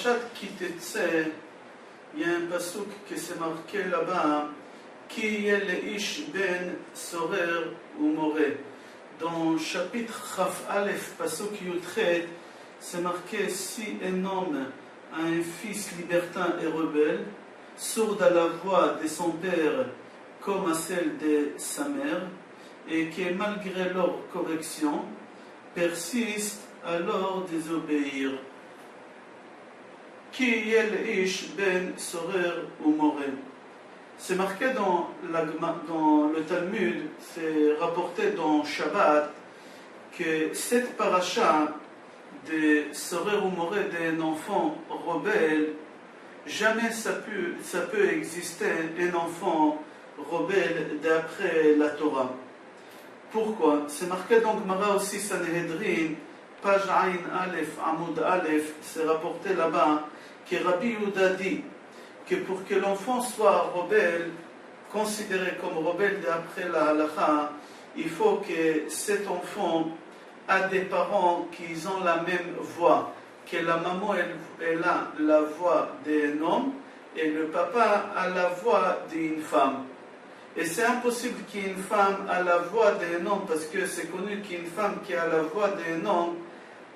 parashat Kitetse, il y a un pasuk qui s'est marqué là-bas, Ki yel ish ben sorer ou moré. Dans le chapitre Chaf Aleph, pasuk Yudchet, c'est marqué si un homme a un fils libertin et rebelle, sourd à la voix de son père comme à celle de sa mère, et qui, malgré leur correction, persiste alors désobéir. Ki yel ish ben sorer ou moré. C'est marqué dans le Talmud, c'est rapporté dans Shabbat, que cette paracha de sorer ou moré d'un enfant rebelle, jamais ça peut exister un enfant rebelle d'après la Torah. Pourquoi? C'est marqué dans Gemara aussi Sanhedrin, page Ain Aleph, Amoud Aleph, c'est rapporté là-bas que Rabbi Yehuda dit que pour que l'enfant soit rebelle, considéré comme rebelle d'après la halakha, il faut que cet enfant a des parents qui ont la même voix, que la maman elle a la voix d'un homme et le papa a la voix d'une femme. Et c'est impossible qu'une femme a la voix d'un homme, parce que c'est connu qu'une femme qui a la voix d'un homme,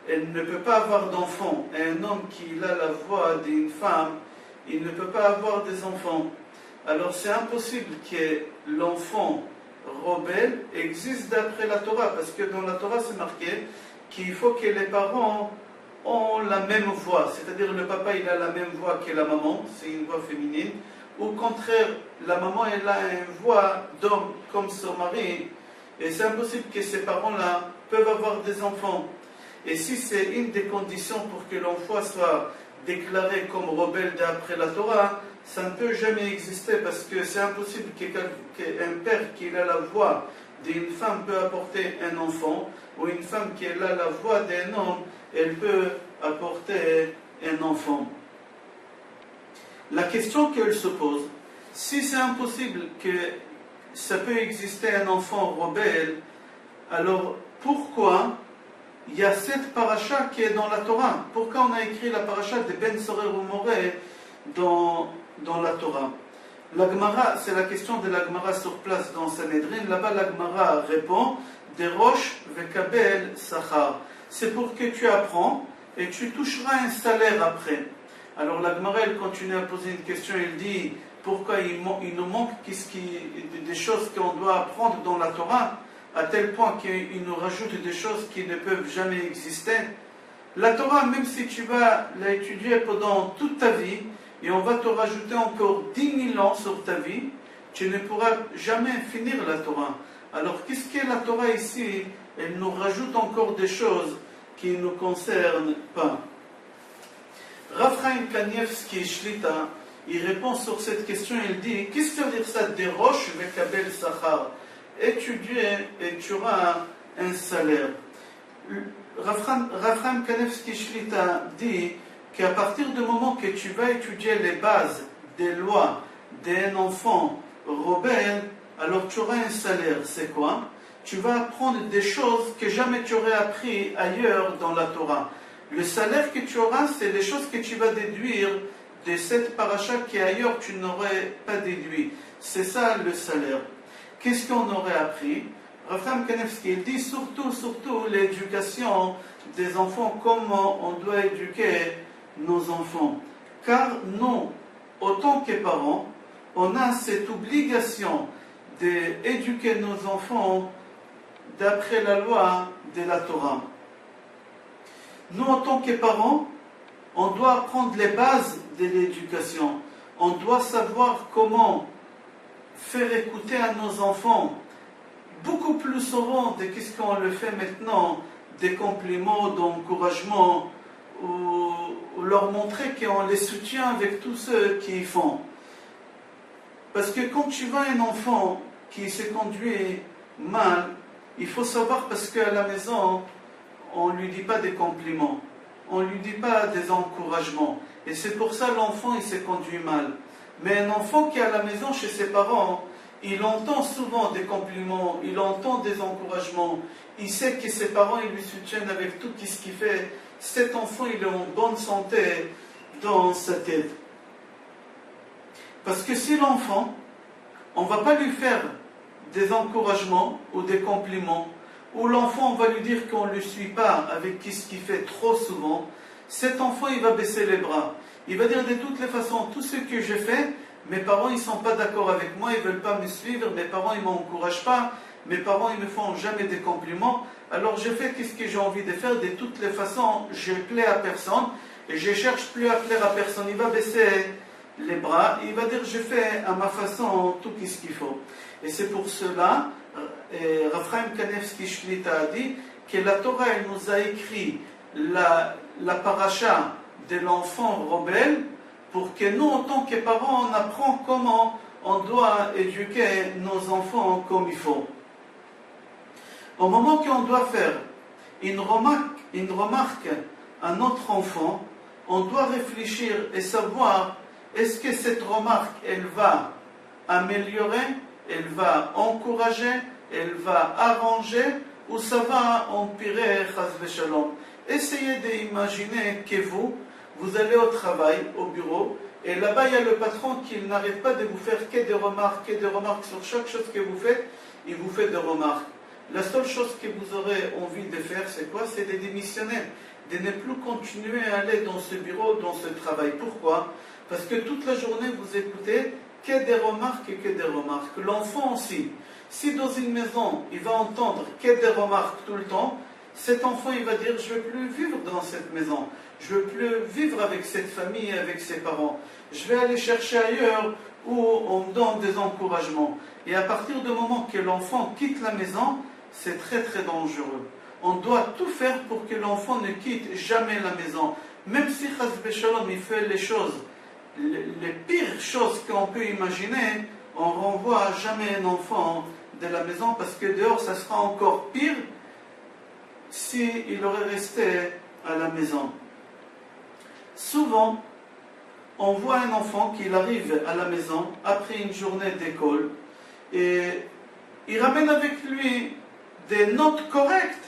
elle ne peut pas avoir d'enfant. Et un homme qui a la voix d'une femme, il ne peut pas avoir des enfants. Alors c'est impossible que l'enfant rebelle existe d'après la Torah, parce que dans la Torah c'est marqué qu'il faut que les parents ont la même voix, c'est-à-dire le papa il a la même voix que la maman, c'est une voix féminine. Au contraire, la maman elle a une voix d'homme comme son mari, et c'est impossible que ces parents-là peuvent avoir des enfants. Et si c'est une des conditions pour que l'enfant soit déclaré comme rebelle d'après la Torah, ça ne peut jamais exister, parce que c'est impossible qu'un père qui a la voix d'une femme peut apporter un enfant, ou une femme qui a la voix d'un homme, elle peut apporter un enfant. La question qu'elle se pose, si c'est impossible que ça peut exister un enfant rebelle, alors pourquoi il y a cette paracha qui est dans la Torah? Pourquoi on a écrit la paracha de Ben Sorer ou Moré dans la Torah? La Gemara, c'est la question de la Gemara sur place dans Sanhedrin. Là-bas, la Gemara répond des roches vekabel sachar. C'est pour que tu apprends et tu toucheras un salaire après. Alors la Gemara, elle continue à poser une question. Elle dit pourquoi il nous manque des choses qu'on doit apprendre dans la Torah, à tel point qu'il nous rajoute des choses qui ne peuvent jamais exister. La Torah, même si tu vas l'étudier pendant toute ta vie, et on va te rajouter encore 10 000 ans sur ta vie, tu ne pourras jamais finir la Torah. Alors qu'est-ce qu'est la Torah ici? Elle nous rajoute encore des choses qui ne nous concernent pas. Rav Chaim Kanievski Shlita, il répond sur cette question, il dit, qu'est-ce que ça veut dire ça, des roches vekabel sachar? Étudier et tu auras un salaire. Rav Chaim Kanievski Shlita dit qu'à partir du moment que tu vas étudier les bases des lois d'un enfant rebelle, alors tu auras un salaire. C'est quoi? Tu vas apprendre des choses que jamais tu aurais appris ailleurs dans la Torah. Le salaire que tu auras, c'est les choses que tu vas déduire de cette paracha qu'ailleurs tu n'aurais pas déduit. C'est ça le salaire. Qu'est-ce qu'on aurait appris? Rav Chaim Kanievski, il dit surtout l'éducation des enfants, comment on doit éduquer nos enfants. Car nous, autant que parents, on a cette obligation d'éduquer nos enfants d'après la loi de la Torah. Nous, en tant que parents, on doit apprendre les bases de l'éducation. On doit savoir comment faire écouter à nos enfants beaucoup plus souvent de ce qu'on le fait maintenant, des compliments, d'encouragement, ou leur montrer qu'on les soutient avec tous ceux qui y font. Parce que quand tu vois un enfant qui se conduit mal, il faut savoir, parce qu'à la maison, on ne lui dit pas des compliments, on ne lui dit pas des encouragements. Et c'est pour ça que l'enfant il se conduit mal. Mais un enfant qui est à la maison chez ses parents, il entend souvent des compliments, il entend des encouragements, il sait que ses parents ils lui soutiennent avec tout ce qu'il fait. Cet enfant il est en bonne santé, dans sa tête. Parce que si l'enfant, on ne va pas lui faire des encouragements ou des compliments, ou l'enfant, on va lui dire qu'on ne le suit pas avec ce qu'il fait trop souvent, cet enfant, il va baisser les bras. Il va dire de toutes les façons, tout ce que j'ai fait, mes parents, ils ne sont pas d'accord avec moi, ils ne veulent pas me suivre, mes parents, ils ne m'encouragent pas, mes parents, ils ne me font jamais des compliments, alors je fais ce que j'ai envie de faire, de toutes les façons, je plais à personne, et je ne cherche plus à plaire à personne. Il va baisser les bras, il va dire, je fais à ma façon tout ce qu'il faut. Et c'est pour cela, Rav Chaim Kanevsky Shlita a dit que la Torah, elle nous a écrit la paracha de l'enfant rebelle, pour que nous, en tant que parents, on apprend comment on doit éduquer nos enfants comme il faut. Au moment qu'on doit faire une remarque à notre enfant, on doit réfléchir et savoir, est-ce que cette remarque, elle va améliorer, elle va encourager, elle va arranger, ou ça va empirer, chas v'shalom. Essayez d'imaginer que vous allez au travail, au bureau, et là-bas il y a le patron qui n'arrête pas de vous faire que des remarques sur chaque chose que vous faites, il vous fait des remarques. La seule chose que vous aurez envie de faire, c'est quoi? C'est de démissionner, de ne plus continuer à aller dans ce bureau, dans ce travail. Pourquoi? Parce que toute la journée vous écoutez que des remarques et que des remarques. L'enfant aussi, si dans une maison il va entendre que des remarques tout le temps, cet enfant il va dire, je ne veux plus vivre dans cette maison, je ne veux plus vivre avec cette famille et avec ses parents, je vais aller chercher ailleurs où on me donne des encouragements. Et à partir du moment que l'enfant quitte la maison, c'est très très dangereux. On doit tout faire pour que l'enfant ne quitte jamais la maison, même si chas v'shalom il fait les choses, les pires choses qu'on peut imaginer, on renvoie jamais un enfant de la maison, parce que dehors ça sera encore pire s'il aurait resté à la maison. Souvent, on voit un enfant qui arrive à la maison après une journée d'école et il ramène avec lui des notes correctes,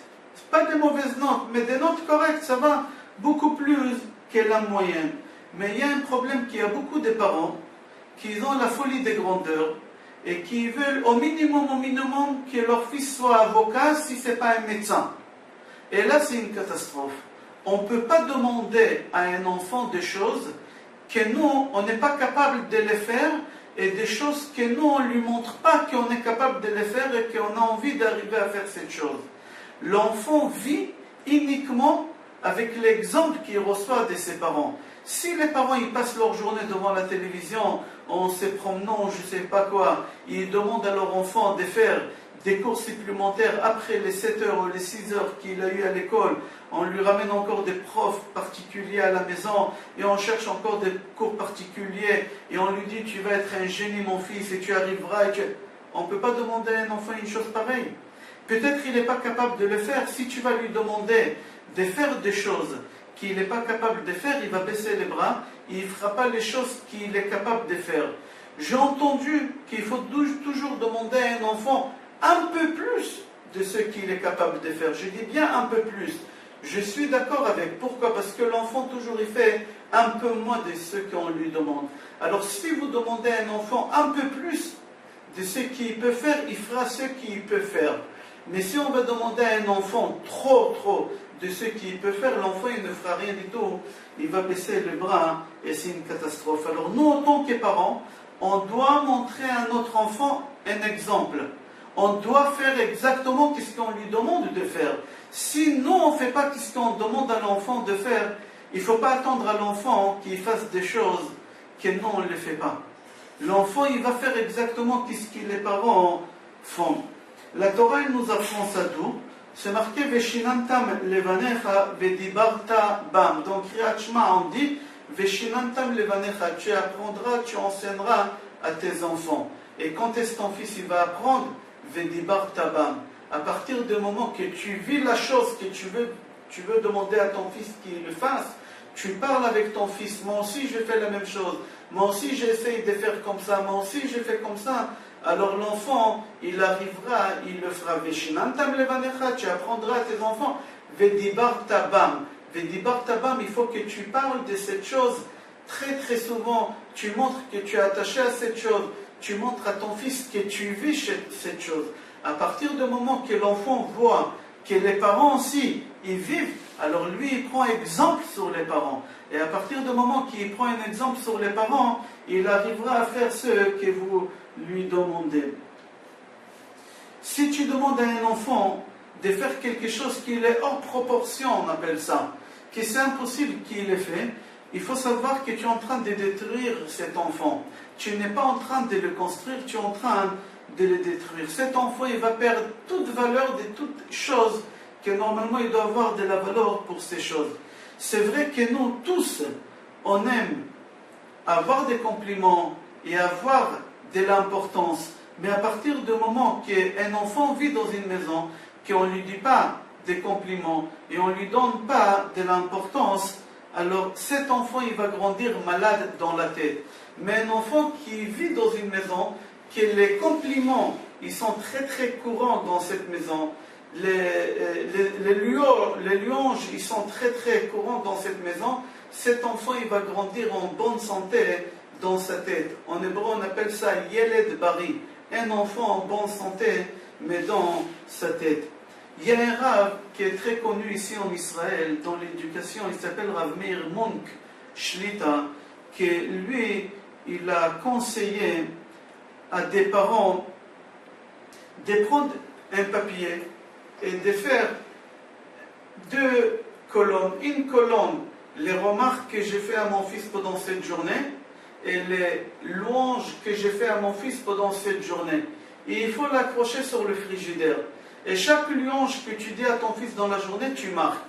pas des mauvaises notes, mais des notes correctes, ça va beaucoup plus que la moyenne. Mais il y a un problème qu'il y a beaucoup de parents qui ont la folie des grandeurs et qui veulent au minimum que leur fils soit avocat si ce n'est pas un médecin. Et là, c'est une catastrophe. On ne peut pas demander à un enfant des choses que nous, on n'est pas capable de les faire, et des choses que nous, on ne lui montre pas qu'on est capable de les faire et qu'on a envie d'arriver à faire cette chose. L'enfant vit uniquement avec l'exemple qu'il reçoit de ses parents. Si les parents ils passent leur journée devant la télévision en se promenant, je ne sais pas quoi, ils demandent à leur enfant de faire des cours supplémentaires après les 7 heures ou les 6 heures qu'il a eu à l'école, on lui ramène encore des profs particuliers à la maison et on cherche encore des cours particuliers et on lui dit tu vas être un génie mon fils et tu arriveras On ne peut pas demander à un enfant une chose pareille. Peut-être qu'il n'est pas capable de le faire. Si tu vas lui demander de faire des choses qu'il n'est pas capable de faire, il va baisser les bras, il ne fera pas les choses qu'il est capable de faire. J'ai entendu qu'il faut toujours demander à un enfant un peu plus de ce qu'il est capable de faire. Je dis bien un peu plus. Je suis d'accord avec. Pourquoi? Parce que l'enfant toujours il fait un peu moins de ce qu'on lui demande. Alors si vous demandez à un enfant un peu plus de ce qu'il peut faire, il fera ce qu'il peut faire. Mais si on va demander à un enfant trop de ce qu'il peut faire, l'enfant il ne fera rien du tout. Il va baisser les bras et c'est une catastrophe. Alors nous, en tant que parents, on doit montrer à notre enfant un exemple. On doit faire exactement ce qu'on lui demande de faire. Si nous, on ne fait pas ce qu'on demande à l'enfant de faire, il ne faut pas attendre à l'enfant qu'il fasse des choses que nous, on ne les fait pas. L'enfant, il va faire exactement ce que les parents font. La Torah, elle nous apprend ça d'où? C'est marqué « Veshinantam levanecha vedibarta bam ». Donc, Kriyat Shema, on dit « Veshinantam levanecha ». Tu apprendras, tu enseigneras à tes enfants. Et quand est-ce ton fils il va apprendre? Vedibarta bam. À partir du moment que tu vis la chose que tu veux demander à ton fils qu'il le fasse, tu parles avec ton fils. Moi aussi, je fais la même chose. Moi aussi, j'essaye de faire comme ça. Moi aussi, je fais comme ça. Alors l'enfant, il arrivera, il le fera. Veshinantam levanecha, tu apprendras à tes enfants. Vedibarta bam. Vedibarta bam, il faut que tu parles de cette chose très très souvent, tu montres que tu es attaché à cette chose, tu montres à ton fils que tu vis cette chose. À partir du moment que l'enfant voit que les parents aussi, ils vivent, alors lui, il prend exemple sur les parents. Et à partir du moment qu'il prend un exemple sur les parents, il arrivera à faire ce que vous lui demandez. Si tu demandes à un enfant de faire quelque chose qui est hors proportion, on appelle ça, que c'est impossible qu'il l'ait fait, il faut savoir que tu es en train de détruire cet enfant. Tu n'es pas en train de le construire, tu es en train de le détruire. Cet enfant, il va perdre toute valeur de toute chose que normalement il doit avoir de la valeur pour ces choses. C'est vrai que nous tous, on aime avoir des compliments et avoir de l'importance. Mais à partir du moment qu'un enfant vit dans une maison, qu'on ne lui dit pas des compliments et on ne lui donne pas de l'importance, alors cet enfant il va grandir malade dans la tête. Mais un enfant qui vit dans une maison, que les compliments ils sont très très courants dans cette maison, les louanges ils sont très très courants dans cette maison, cet enfant il va grandir en bonne santé dans sa tête. En hébreu on appelle ça Yeled Bari, un enfant en bonne santé mais dans sa tête. Il y a un Rav qui est très connu ici en Israël dans l'éducation, il s'appelle Rav Meir Munk Shlita, qui lui il a conseillé à des parents de prendre un papier et de faire 2 colonnes. Une colonne, les remarques que j'ai fait à mon fils pendant cette journée et les louanges que j'ai fait à mon fils pendant cette journée. Et il faut l'accrocher sur le frigidaire. Et chaque louange que tu dis à ton fils dans la journée, tu marques.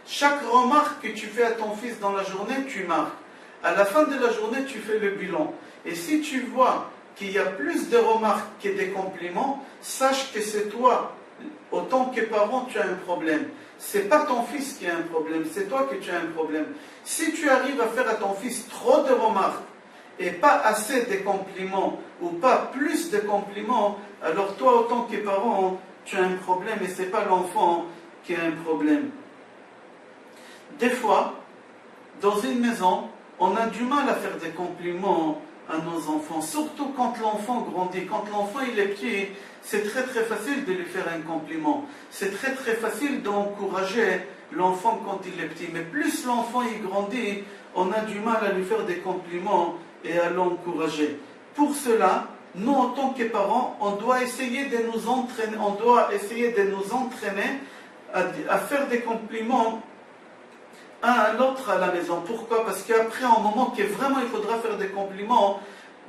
Chaque remarque que tu fais à ton fils dans la journée, tu marques. À la fin de la journée, tu fais le bilan. Et si tu vois qu'il y a plus de remarques que des compliments, sache que c'est toi, autant que parent, tu as un problème. C'est pas ton fils qui a un problème, c'est toi que tu as un problème. Si tu arrives à faire à ton fils trop de remarques et pas assez de compliments ou pas plus de compliments, alors toi, autant que parent, tu as un problème et c'est pas l'enfant qui a un problème. Des fois, dans une maison, on a du mal à faire des compliments à nos enfants, surtout quand l'enfant grandit. Quand l'enfant il est petit, c'est très très facile de lui faire un compliment. C'est très très facile d'encourager l'enfant quand il est petit. Mais plus l'enfant il grandit, on a du mal à lui faire des compliments et à l'encourager. Pour cela, nous en tant que parents, on doit essayer de nous entraîner, à faire des compliments à l'autre à la maison. Pourquoi? Parce qu'après, un moment que vraiment il faudra faire des compliments,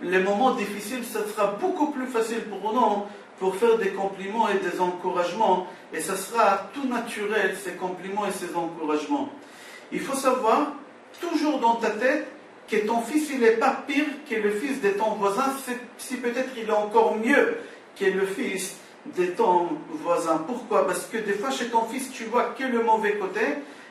les moments difficiles, ça sera beaucoup plus facile pour nous pour faire des compliments et des encouragements. Et ça sera tout naturel, ces compliments et ces encouragements. Il faut savoir, toujours dans ta tête, que ton fils, il n'est pas pire que le fils de ton voisin, si peut-être il est encore mieux que le fils de ton voisin. Pourquoi? Parce que des fois, chez ton fils, tu vois que le mauvais côté,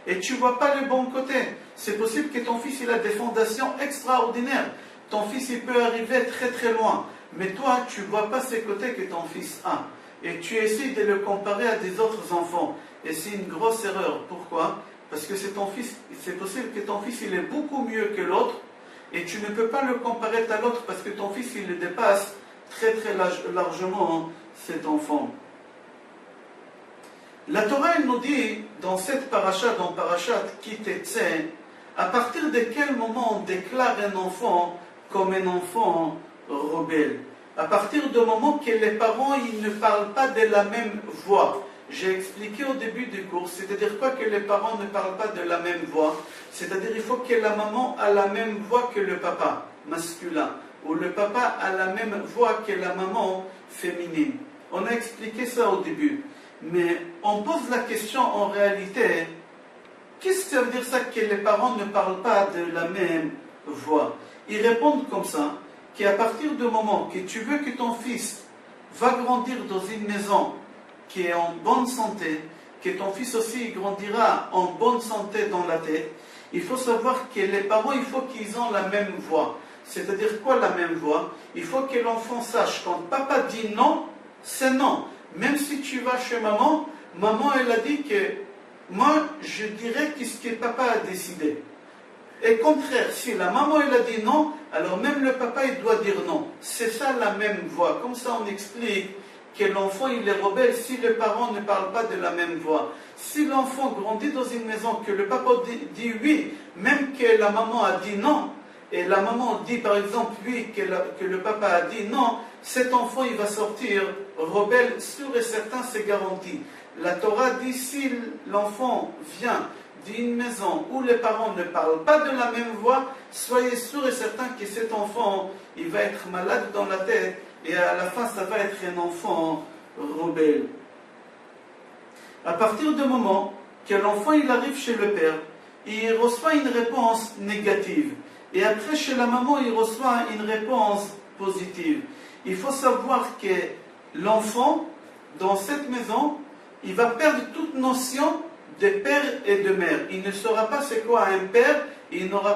et tu ne vois pas le bon côté. C'est possible que ton fils il a des fondations extraordinaires. Ton fils il peut arriver très très loin. Mais toi, tu ne vois pas ces côtés que ton fils a. Et tu essaies de le comparer à des autres enfants. Et c'est une grosse erreur. Pourquoi? Parce que c'est ton fils. C'est possible que ton fils il est beaucoup mieux que l'autre. Et tu ne peux pas le comparer à l'autre parce que ton fils il le dépasse très très largement, cet enfant. La Torah elle nous dit dans cette paracha, dans Parashat Ki Tetzeh, à partir de quel moment on déclare un enfant comme un enfant rebelle. À partir du moment que les parents ils ne parlent pas de la même voix. J'ai expliqué au début du cours, c'est-à-dire quoi que les parents ne parlent pas de la même voix. C'est-à-dire il faut que la maman a la même voix que le papa masculin, ou le papa a la même voix que la maman féminine. On a expliqué ça au début. Mais on pose la question en réalité, qu'est-ce que ça veut dire ça que les parents ne parlent pas de la même voix? Ils répondent comme ça, qu'à partir du moment que tu veux que ton fils va grandir dans une maison qui est en bonne santé, que ton fils aussi grandira en bonne santé dans la tête, il faut savoir que les parents, il faut qu'ils aient la même voix. C'est-à-dire quoi la même voix? Il faut que l'enfant sache, quand papa dit non, c'est non. Même si tu vas chez maman, maman elle a dit que moi je dirais ce que papa a décidé. Et contraire, si la maman elle a dit non, alors même le papa il doit dire non. C'est ça la même voix. Comme ça on explique que l'enfant il est rebelle si les parents ne parlent pas de la même voix. Si l'enfant grandit dans une maison que le papa dit oui, même que la maman a dit non, et la maman dit par exemple oui, que le papa a dit non, cet enfant il va sortir rebelle, sûr et certain, c'est garanti. La Torah dit si l'enfant vient d'une maison où les parents ne parlent pas de la même voix, soyez sûr et certain que cet enfant il va être malade dans la tête et à la fin ça va être un enfant rebelle. À partir du moment que l'enfant il arrive chez le père, il reçoit une réponse négative. Et après, chez la maman, il reçoit une réponse positive. Il faut savoir que l'enfant, dans cette maison, il va perdre toute notion de père et de mère. Il ne saura pas c'est quoi un père, il ne saura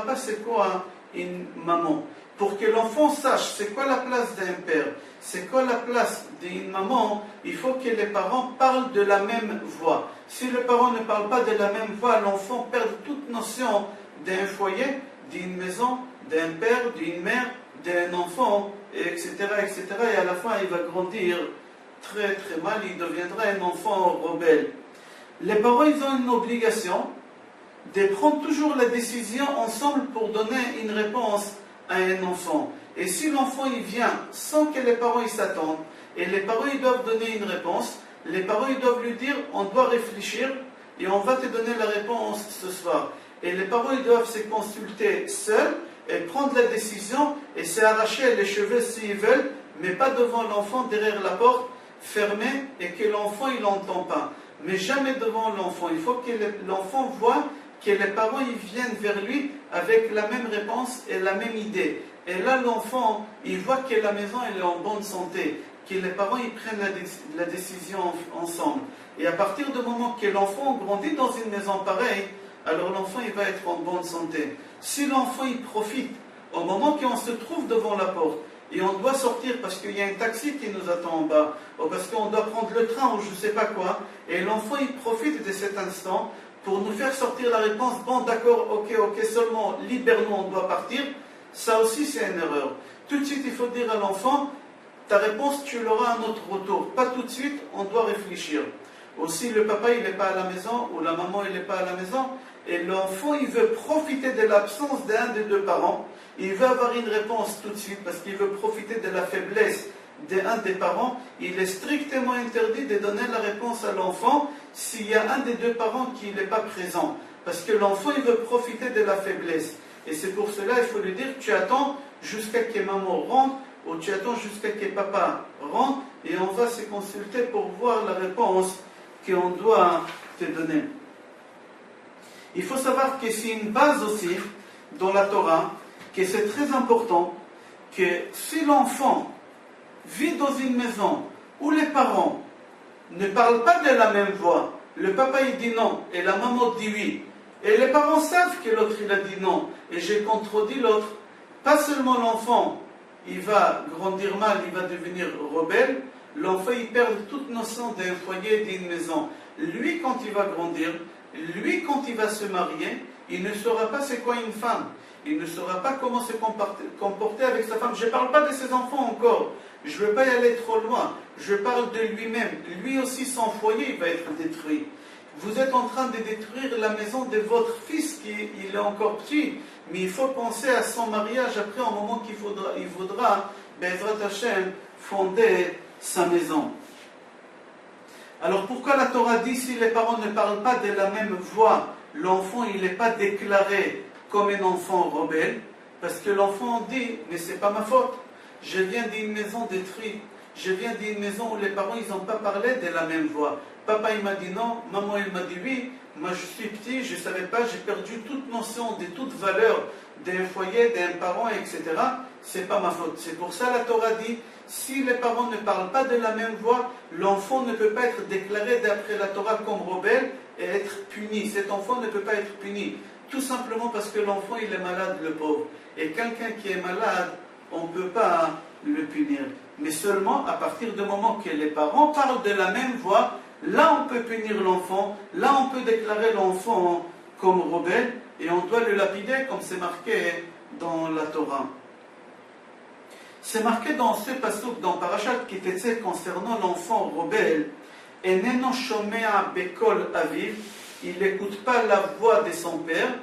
pas c'est quoi une maman. Pour que l'enfant sache c'est quoi la place d'un père, c'est quoi la place d'une maman, il faut que les parents parlent de la même voix. Si les parents ne parlent pas de la même voix, l'enfant perd toute notion d'un foyer, d'une maison, d'un père, d'une mère, d'un enfant, etc., etc. Et à la fin, il va grandir très très mal, il deviendra un enfant rebelle. Les parents, ils ont une obligation de prendre toujours la décision ensemble pour donner une réponse à un enfant. Et si l'enfant il vient sans que les parents ils s'attendent, et les parents ils doivent donner une réponse, les parents ils doivent lui dire on doit réfléchir et on va te donner la réponse ce soir. Et les parents ils doivent se consulter seuls et prendre la décision et s'arracher les cheveux s'ils veulent, mais pas devant l'enfant, derrière la porte fermée et que l'enfant il n'entend pas. Mais jamais devant l'enfant. Il faut que l'enfant voit que les parents ils viennent vers lui avec la même réponse et la même idée. Et là l'enfant il voit que la maison elle est en bonne santé, que les parents ils prennent la décision ensemble. Et à partir du moment que l'enfant grandit dans une maison pareille, alors l'enfant il va être en bonne santé. Si l'enfant il profite au moment qu'on se trouve devant la porte et on doit sortir parce qu'il y a un taxi qui nous attend en bas, ou parce qu'on doit prendre le train ou je ne sais pas quoi, et l'enfant il profite de cet instant pour nous faire sortir la réponse, bon d'accord, ok, seulement libère-nous, on doit partir, ça aussi c'est une erreur. Tout de suite il faut dire à l'enfant, ta réponse tu l'auras à notre retour, pas tout de suite, on doit réfléchir. Aussi le papa il n'est pas à la maison, ou la maman il n'est pas à la maison, et l'enfant il veut profiter de l'absence d'un des deux parents, il veut avoir une réponse tout de suite, parce qu'il veut profiter de la faiblesse d'un des parents, il est strictement interdit de donner la réponse à l'enfant s'il y a un des deux parents qui n'est pas présent. Parce que l'enfant, il veut profiter de la faiblesse. Et c'est pour cela, il faut lui dire, tu attends jusqu'à que maman rentre, ou tu attends jusqu'à que papa rentre, et on va se consulter pour voir la réponse qu'on doit te donner. Il faut savoir que c'est une base aussi, dans la Torah, que c'est très important, que si l'enfant vit dans une maison où les parents ne parlent pas de la même voix, le papa il dit non et la maman dit oui, et les parents savent que l'autre il a dit non et j'ai contredit l'autre, pas seulement l'enfant il va grandir mal, il va devenir rebelle, l'enfant il perd toute notion d'un foyer, d'une maison. Lui quand il va grandir, lui quand il va se marier, il ne saura pas c'est quoi une femme. Il ne saura pas comment se comporter avec sa femme. Je ne parle pas de ses enfants encore. Je ne veux pas y aller trop loin. Je parle de lui-même. Lui aussi, son foyer, il va être détruit. Vous êtes en train de détruire la maison de votre fils qui il est encore petit. Mais il faut penser à son mariage après, au moment qu'il voudra, Bezrat Hashem, fonder sa maison. Alors pourquoi la Torah dit si les parents ne parlent pas de la même voix, l'enfant il n'est pas déclaré comme un enfant rebelle, parce que l'enfant dit, mais c'est pas ma faute, je viens d'une maison détruite, je viens d'une maison où les parents ils n'ont pas parlé de la même voix. Papa il m'a dit non, maman il m'a dit oui, moi je suis petit, je ne savais pas, j'ai perdu toute notion de toute valeur d'un foyer, d'un parent, etc. C'est pas ma faute. C'est pour ça la Torah dit, si les parents ne parlent pas de la même voix, l'enfant ne peut pas être déclaré d'après la Torah comme rebelle et être puni. Cet enfant ne peut pas être puni. Tout simplement parce que l'enfant il est malade, le pauvre. Et quelqu'un qui est malade, on ne peut pas le punir. Mais seulement à partir du moment que les parents parlent de la même voix, là on peut punir l'enfant, là on peut déclarer l'enfant comme rebelle, et on doit le lapider comme c'est marqué dans la Torah. C'est marqué dans ce pasuk dans Parashat Kitetse concernant l'enfant Robel. Eneno shomea bekol aviv, il n'écoute pas la voix de son père,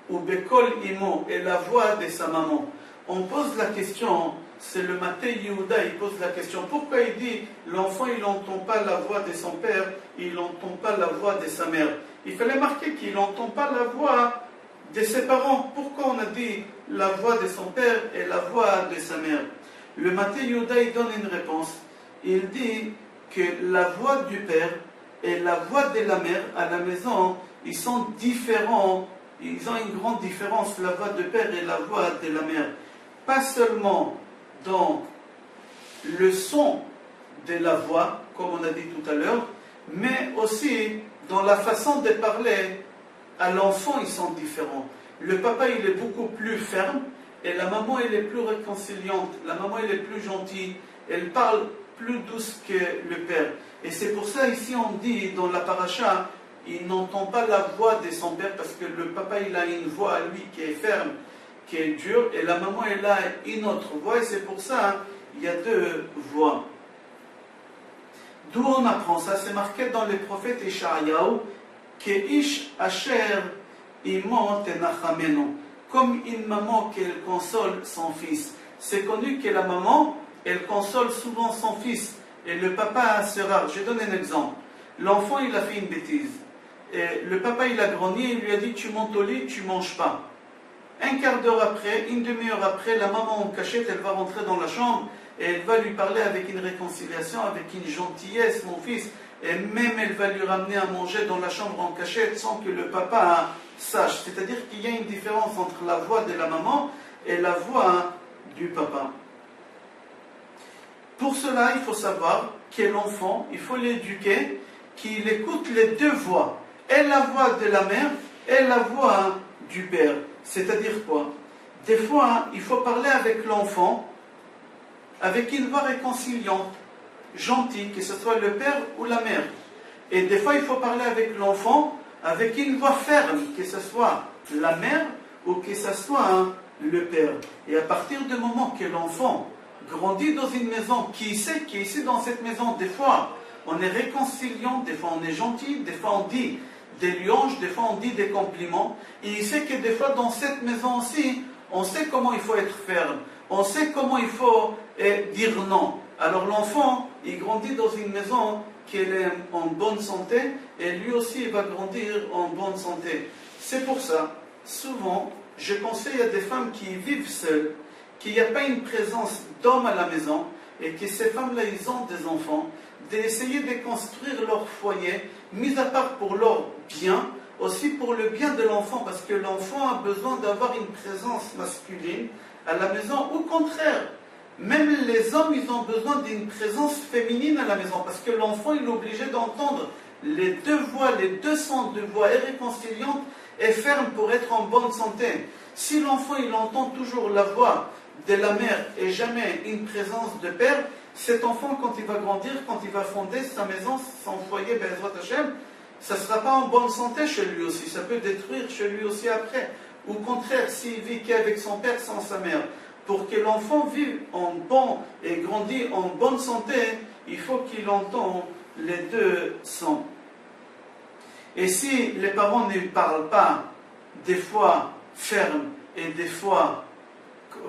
ou bekol imo, et la voix de sa maman. On pose la question, c'est le Mattei Yehuda, il pose la question, pourquoi il dit l'enfant il n'entend pas la voix de son père, il n'entend pas la voix de sa mère? Il fallait marquer qu'il n'entend pas la voix de ses parents. Pourquoi on a dit la voix de son père et la voix de sa mère? Le Mattei Yehuda il donne une réponse. Il dit que la voix du père et la voix de la mère à la maison, ils sont différents, ils ont une grande différence, la voix du père et la voix de la mère. Pas seulement dans le son de la voix, comme on a dit tout à l'heure, mais aussi dans la façon de parler à l'enfant, ils sont différents. Le papa, il est beaucoup plus ferme, et la maman, elle est plus réconciliante. La maman, elle est plus gentille, elle parle plus douce que le père. Et c'est pour ça, ici, on dit, dans la paracha, il n'entend pas la voix de son père, parce que le papa, il a une voix à lui qui est ferme, qui est dure, et la maman, elle a une autre voix, et c'est pour ça, il y a deux voix. D'où on apprend ça? C'est marqué dans les prophètes Ishayahu, que Ish Asher Imo Tenachamenu, comme une maman qui console son fils. C'est connu que la maman, elle console souvent son fils, et le papa, c'est rare. Je donne un exemple. L'enfant, il a fait une bêtise, et le papa, il a grogné, il lui a dit, tu montes au lit, tu ne manges pas. Un quart d'heure après, une demi-heure après, la maman en cachette, elle va rentrer dans la chambre, et elle va lui parler avec une réconciliation, avec une gentillesse, mon fils, et même elle va lui ramener à manger dans la chambre en cachette sans que le papa sache. C'est-à-dire qu'il y a une différence entre la voix de la maman et la voix du papa. Pour cela, il faut savoir que l'enfant, il faut l'éduquer, qu'il écoute les deux voix, et la voix de la mère et la voix du père. C'est-à-dire quoi? Des fois, il faut parler avec l'enfant avec une voix réconciliante, gentille, que ce soit le père ou la mère. Et des fois, il faut parler avec l'enfant avec une voix ferme, que ce soit la mère ou que ce soit le père. Et à partir du moment que l'enfant grandit dans une maison, qui sait qu'ici dans cette maison, des fois, on est réconciliant, des fois on est gentil, des fois on dit des louanges, des fois on dit des compliments, et il sait que des fois dans cette maison aussi, on sait comment il faut être ferme, on sait comment il faut dire non. Alors l'enfant, il grandit dans une maison qui est en bonne santé, et lui aussi il va grandir en bonne santé. C'est pour ça, souvent, je conseille à des femmes qui vivent seules, qu'il n'y a pas une présence d'homme à la maison, et que ces femmes-là, ils ont des enfants, d'essayer de construire leur foyer, mis à part pour leur bien, aussi pour le bien de l'enfant, parce que l'enfant a besoin d'avoir une présence masculine à la maison. Au contraire, même les hommes, ils ont besoin d'une présence féminine à la maison, parce que l'enfant, il est obligé d'entendre les deux voix, les deux sons de voix et réconciliantes et fermes pour être en bonne santé. Si l'enfant, il entend toujours la voix de la mère et jamais une présence de père, cet enfant, quand il va grandir, quand il va fonder sa maison, son foyer, Be'ezrat Hashem, ça ne sera pas en bonne santé chez lui aussi, ça peut détruire chez lui aussi après. Au contraire, s'il vit qu'avec son père sans sa mère, pour que l'enfant vive en bon et grandisse en bonne santé, il faut qu'il entende les deux sons. Et si les parents ne parlent pas, des fois fermes et des fois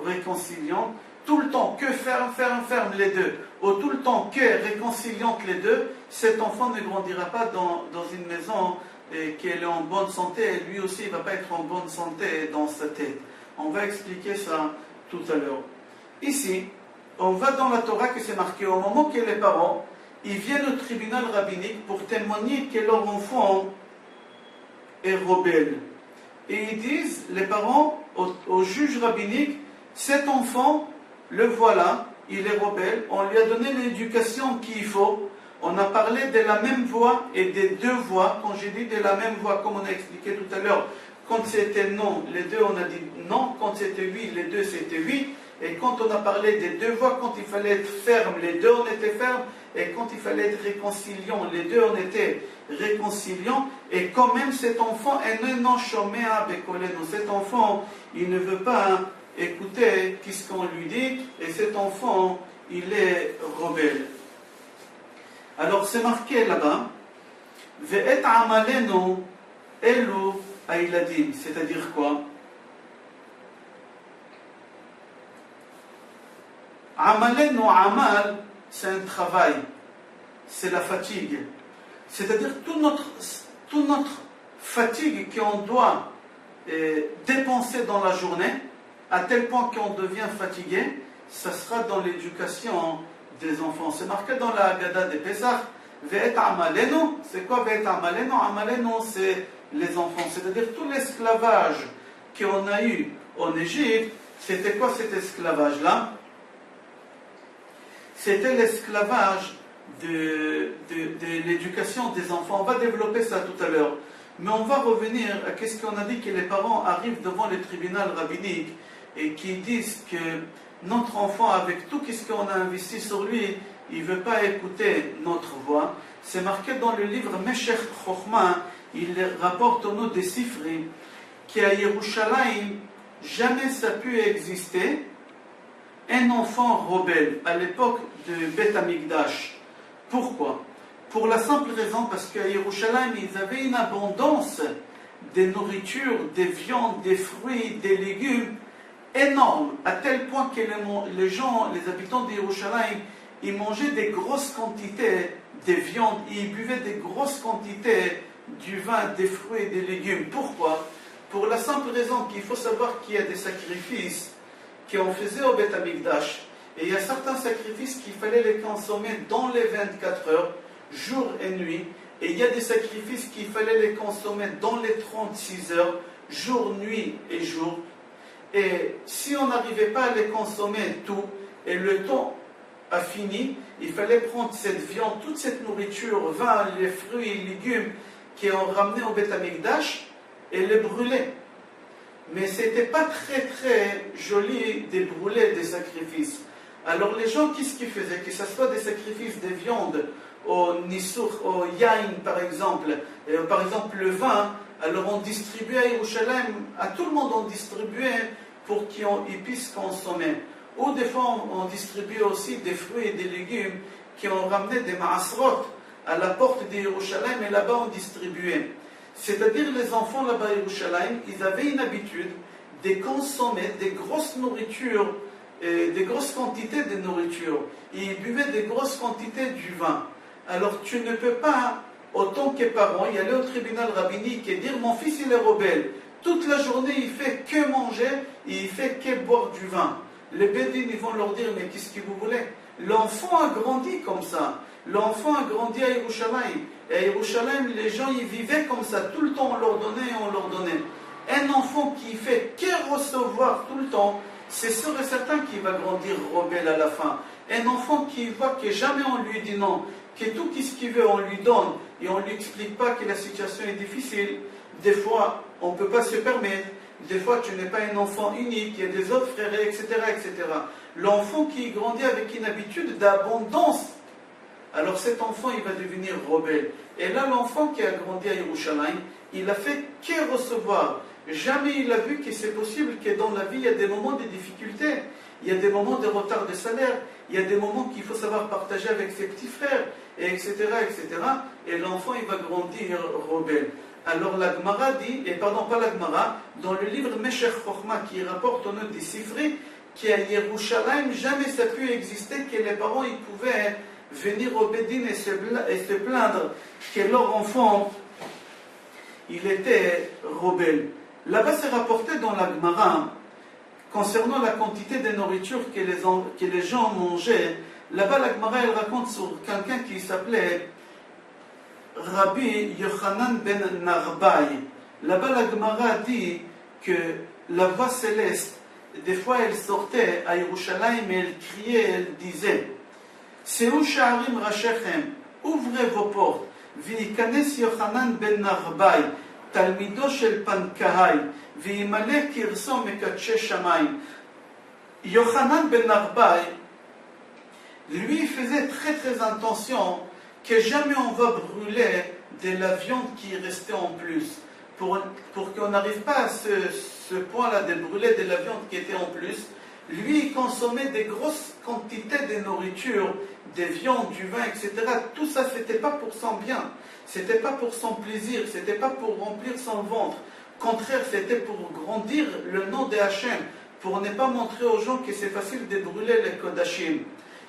réconciliantes, tout le temps que ferme les deux, ou tout le temps que réconciliante les deux, cet enfant ne grandira pas dans une maison qu'elle est en bonne santé, et lui aussi il ne va pas être en bonne santé dans sa tête. On va expliquer ça tout à l'heure. Ici, on va dans la Torah que c'est marqué, au moment que les parents, ils viennent au tribunal rabbinique pour témoigner que leur enfant est rebelle. Et ils disent, les parents, au juge rabbinique, cet enfant, le voilà, il est rebelle, on lui a donné l'éducation qu'il faut, on a parlé de la même voix et des deux voix. Quand j'ai dit de la même voix, comme on a expliqué tout à l'heure, quand c'était non, les deux on a dit non, quand c'était oui, les deux c'était oui, Et quand on a parlé des deux voies, quand il fallait être ferme, les deux on était fermes. Et quand il fallait être réconciliant, les deux on était réconciliants. Et quand même cet enfant est non chômé avec cet enfant, il ne veut pas écouter ce qu'on lui dit. Et cet enfant, il est rebelle. Alors c'est marqué là-bas, Ve'et amalenu elu ailadim, c'est-à-dire quoi? Amalenu, amal, c'est un travail, c'est la fatigue. C'est-à-dire toute notre fatigue qu'on doit dépenser dans la journée, à tel point qu'on devient fatigué, ça sera dans l'éducation des enfants. C'est marqué dans la Haggadah des Pesach. Ve'et amalenu, c'est quoi Ve'et amalenu? Amalenu, c'est les enfants. C'est-à-dire tout l'esclavage qu'on a eu en Égypte, c'était quoi cet esclavage-là? C'était l'esclavage de l'éducation des enfants. On va développer ça tout à l'heure. Mais on va revenir à ce qu'on a dit, que les parents arrivent devant le tribunal rabbinique et qui disent que notre enfant, avec tout ce qu'on a investi sur lui, il ne veut pas écouter notre voix. C'est marqué dans le livre Meshech Chochma, il rapporte au nom des Sifri, qu'à Yerushalayim, jamais ça a pu exister un enfant rebelle à l'époque de Beth Amikdash. Pourquoi? Pour la simple raison parce qu'à Yerushalayim, ils avaient une abondance de nourriture, des viandes, des fruits, des légumes énorme, à tel point que les gens, les habitants de Yerushalayim, ils mangeaient des grosses quantités de viande, ils buvaient des grosses quantités du vin, des fruits et des légumes. Pourquoi? Pour la simple raison qu'il faut savoir qu'il y a des sacrifices qu'on faisait au Beth Amikdash, et il y a certains sacrifices qu'il fallait les consommer dans les 24 heures, jour et nuit, et il y a des sacrifices qu'il fallait les consommer dans les 36 heures, jour, nuit et jour. Et si on n'arrivait pas à les consommer tout, et le temps a fini, il fallait prendre cette viande, toute cette nourriture, vin, les fruits et légumes qui ont ramené au Beth Amikdash et les brûler. Mais ce n'était pas très très joli de brûler des sacrifices. Alors les gens, qu'est-ce qu'ils faisaient? Que ce soit des sacrifices de viande, au nisur, au yain par exemple le vin, alors on distribuait à Yerushalayim, à tout le monde on distribuait pour qu'ils puissent consommer. Ou des fois on distribuait aussi des fruits et des légumes qui ont ramené des maasrot à la porte de Yerushalayim, et là-bas on distribuait. C'est-à-dire les enfants là-bas à Yerushalayim, ils avaient une habitude de consommer des grosses nourritures, des grosses quantités de nourriture. Ils buvaient des grosses quantités du vin. Alors tu ne peux pas, autant que parent, y aller au tribunal rabbinique et dire mon fils il est rebelle. Toute la journée il fait que manger, il fait que boire du vin. Les bédines ils vont leur dire mais qu'est-ce que vous voulez? L'enfant a grandi comme ça. L'enfant a grandi à Yerushalayim. Et à Yerushalayim, les gens y vivaient comme ça. Tout le temps on leur donnait et on leur donnait. Un enfant qui fait que recevoir tout le temps, c'est sûr et certain qu'il va grandir rebelle à la fin. Un enfant qui voit que jamais on lui dit non, que tout ce qu'il veut on lui donne et on ne lui explique pas que la situation est difficile, des fois on ne peut pas se permettre, des fois tu n'es pas un enfant unique, il y a des autres frères, etc. etc. L'enfant qui grandit avec une habitude d'abondance, alors cet enfant il va devenir rebelle. Et là l'enfant qui a grandi à Yerushalayim, il a fait que recevoir. Jamais il a vu que c'est possible que dans la vie il y a des moments de difficultés, il y a des moments de retard de salaire, il y a des moments qu'il faut savoir partager avec ses petits frères, et etc. etc. Et l'enfant il va grandir rebelle. Alors la Gemara dit, et pardon pas la Gemara, dans le livre Meshech Chochma qui rapporte au nom des Sifri, qu'à Yerushalayim jamais ça a pu exister, que les parents ils pouvaient venir au Bédine et se plaindre que leur enfant il était rebelle. Là-bas c'est rapporté dans la Gemara concernant la quantité de nourriture que les gens mangeaient. Là-bas la Gemara elle raconte sur quelqu'un qui s'appelait Rabbi Yochanan ben Narbai. Là-bas la Gemara dit que la voix céleste, des fois elle sortait à Yerushalayim et elle criait, elle disait Seu sha'arim rashechem, ouvrez vos portes, v'yikanes Yochanan ben Narbai, talmido shel Pankahai, v'yimale kirso mekadshe shamayim. Yochanan ben Narbai, lui, faisait très très attention que jamais on va brûler de la viande qui restait en plus. Pour qu'on n'arrive pas à ce point-là de brûler de la viande qui était en plus, lui, il consommait des grosses quantités de nourriture, des viandes, du vin, etc. Tout ça, ce n'était pas pour son bien, c'était pas pour son plaisir, c'était pas pour remplir son ventre. Au contraire, c'était pour grandir le nom de Hachem, pour ne pas montrer aux gens que c'est facile de brûler les Kodashim.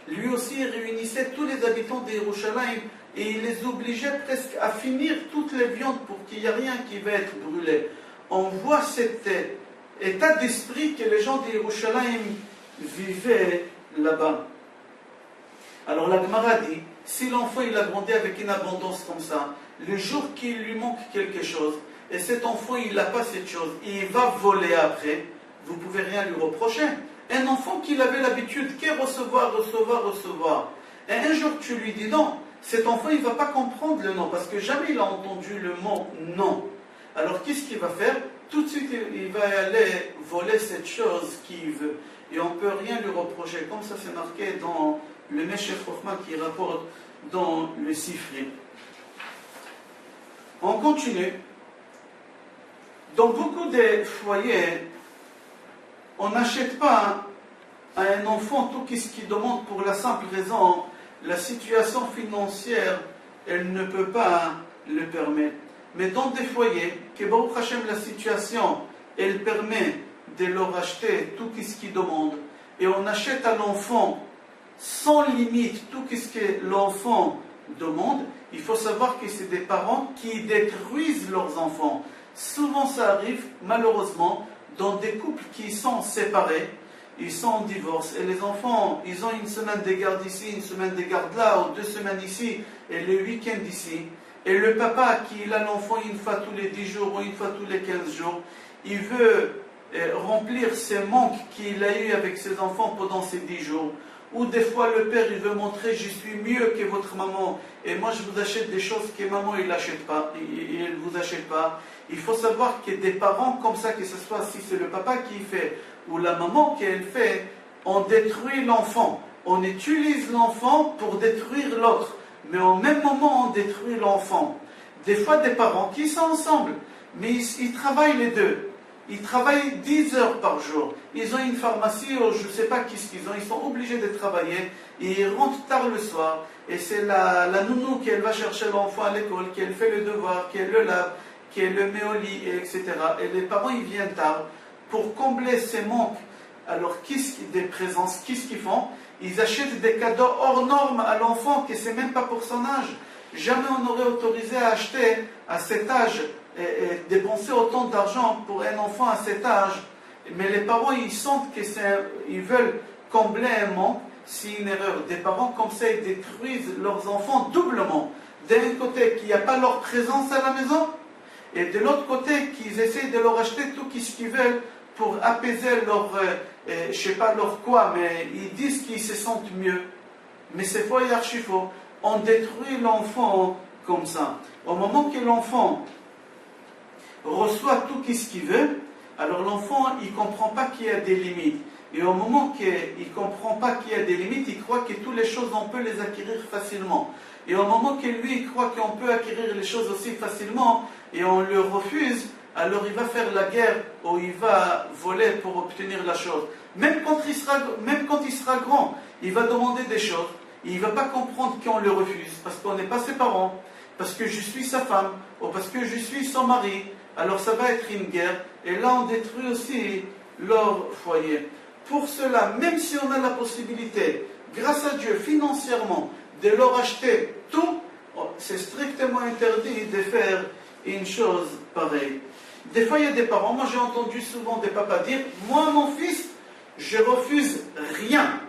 Lui aussi, il réunissait tous les habitants d'Yerushalayim et il les obligeait presque à finir toutes les viandes pour qu'il n'y ait rien qui va être brûlé. On voit cet état d'esprit que les gens d'Yerushalayim vivaient là-bas. Alors la Gemara dit, si l'enfant il a grandi avec une abondance comme ça, le jour qu'il lui manque quelque chose, et cet enfant il n'a pas cette chose, et il va voler après, vous ne pouvez rien lui reprocher. Un enfant qui avait l'habitude qu'à recevoir. Et un jour tu lui dis non, cet enfant il ne va pas comprendre le non, parce que jamais il a entendu le mot non. Alors qu'est-ce qu'il va faire? Tout de suite il va aller voler cette chose qu'il veut. Et on ne peut rien lui reprocher. Comme ça c'est marqué dans le Meshech Chochma qui rapporte dans le Sifri. On continue. Dans beaucoup de foyers, on n'achète pas à un enfant tout ce qu'il demande pour la simple raison, la situation financière, elle ne peut pas le permettre. Mais dans des foyers, que Baruch Hashem, la situation, elle permet de leur acheter tout ce qu'ils demandent, et on achète à l'enfant sans limite tout ce que l'enfant demande, il faut savoir que c'est des parents qui détruisent leurs enfants. Souvent ça arrive, malheureusement, dans des couples qui sont séparés, ils sont en divorce, et les enfants, ils ont une semaine de garde ici, une semaine de garde là, ou 2 semaines ici, et le week-end ici. Et le papa qui a l'enfant une fois tous les 10 jours, ou une fois tous les 15 jours, il veut remplir ces manques qu'il a eu avec ses enfants pendant ces 10 jours. Ou des fois le père il veut montrer je suis mieux que votre maman et moi je vous achète des choses que maman il n'achète pas, il ne vous achète pas. Il faut savoir que des parents comme ça, que ce soit si c'est le papa qui fait ou la maman qui elle fait, on détruit l'enfant. On utilise l'enfant pour détruire l'autre, mais au même moment on détruit l'enfant. Des fois des parents qui sont ensemble, mais ils travaillent les deux. Ils travaillent 10 heures par jour. Ils ont une pharmacie, ou je ne sais pas qu'est-ce qu'ils ont. Ils sont obligés de travailler. Et ils rentrent tard le soir. Et c'est la nounou qui elle va chercher l'enfant à l'école, qui elle fait le devoir, qui elle le lave, qui elle le met au lit, etc. Et les parents, ils viennent tard. Pour combler ces manques, alors des présences, qu'est-ce qu'ils font? Ils achètent des cadeaux hors normes à l'enfant, que c'est même pas pour son âge. Jamais on n'aurait autorisé à acheter à cet âge et dépenser autant d'argent pour un enfant à cet âge, mais les parents ils sentent qu'ils veulent combler un manque, c'est une erreur. Des parents comme ça ils détruisent leurs enfants doublement. D'un côté qu'il n'y a pas leur présence à la maison, et de l'autre côté qu'ils essayent de leur acheter tout ce qu'ils veulent pour apaiser leur, je sais pas leur quoi, mais ils disent qu'ils se sentent mieux. Mais c'est faux et archi faux. On détruit l'enfant comme ça. Au moment que l'enfant reçoit tout ce qu'il veut, alors l'enfant il ne comprend pas qu'il y a des limites. Et au moment qu'il ne comprend pas qu'il y a des limites, il croit que toutes les choses on peut les acquérir facilement. Et au moment que lui il croit qu'on peut acquérir les choses aussi facilement et on le refuse, alors il va faire la guerre ou il va voler pour obtenir la chose. Même quand il sera grand, il va demander des choses. Il ne va pas comprendre qu'on le refuse parce qu'on n'est pas ses parents, parce que je suis sa femme ou parce que je suis son mari. Alors ça va être une guerre, et là on détruit aussi leur foyer. Pour cela, même si on a la possibilité, grâce à Dieu, financièrement, de leur acheter tout, c'est strictement interdit de faire une chose pareille. Des fois il y a des parents, moi j'ai entendu souvent des papas dire, moi mon fils, je refuse rien.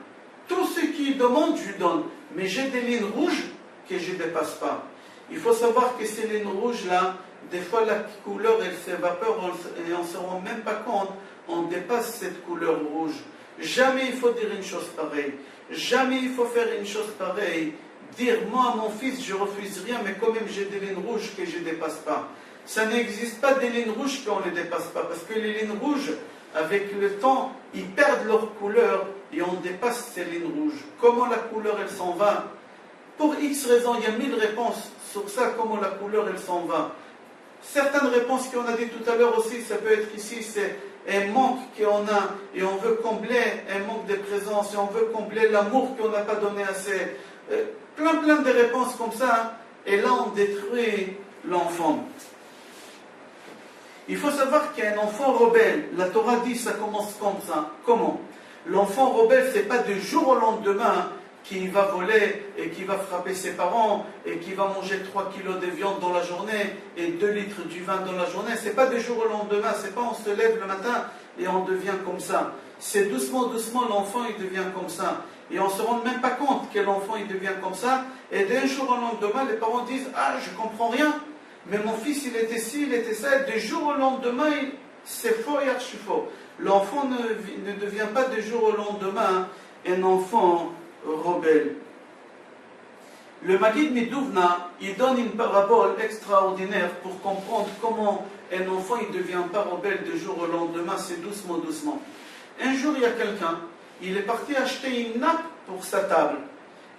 Tout ce qu'il demande, je lui donne. Mais j'ai des lignes rouges que je ne dépasse pas. Il faut savoir que ces lignes rouges-là, des fois la couleur elle s'évapore et on ne se rend même pas compte, on dépasse cette couleur rouge. Jamais il faut dire une chose pareille. Jamais il faut faire une chose pareille. Dire moi à mon fils je refuse rien, mais quand même j'ai des lignes rouges que je ne dépasse pas. Ça n'existe pas des lignes rouges qu'on ne les dépasse pas, parce que les lignes rouges, avec le temps, ils perdent leur couleur et on dépasse ces lignes rouges. Comment la couleur, elle s'en va? Pour X raisons, il y a 1000 réponses sur ça, comment la couleur, elle s'en va. Certaines réponses qu'on a dit tout à l'heure aussi, ça peut être ici, c'est un manque qu'on a et on veut combler un manque de présence et on veut combler l'amour qu'on n'a pas donné assez. Plein de réponses comme ça, et là on détruit l'enfant. Il faut savoir qu'un enfant rebelle, la Torah dit ça commence comme ça. Comment? L'enfant rebelle, c'est pas du jour au lendemain qui va voler et qui va frapper ses parents et qui va manger 3 kilos de viande dans la journée et 2 litres du vin dans la journée. C'est pas du jour au lendemain, c'est pas on se lève le matin et on devient comme ça. C'est doucement l'enfant il devient comme ça. Et on ne se rend même pas compte que l'enfant il devient comme ça. Et d'un jour au lendemain, les parents disent « Ah, je comprends rien, mais mon fils il était ci, il était ça. » Et du jour au lendemain, c'est faux et archi faux. L'enfant ne devient pas du jour au lendemain un enfant rebelle. Le Maggid Miduvna, il donne une parabole extraordinaire pour comprendre comment un enfant il ne devient pas rebelle du jour au lendemain, c'est doucement. Un jour, il y a quelqu'un, il est parti acheter une nappe pour sa table.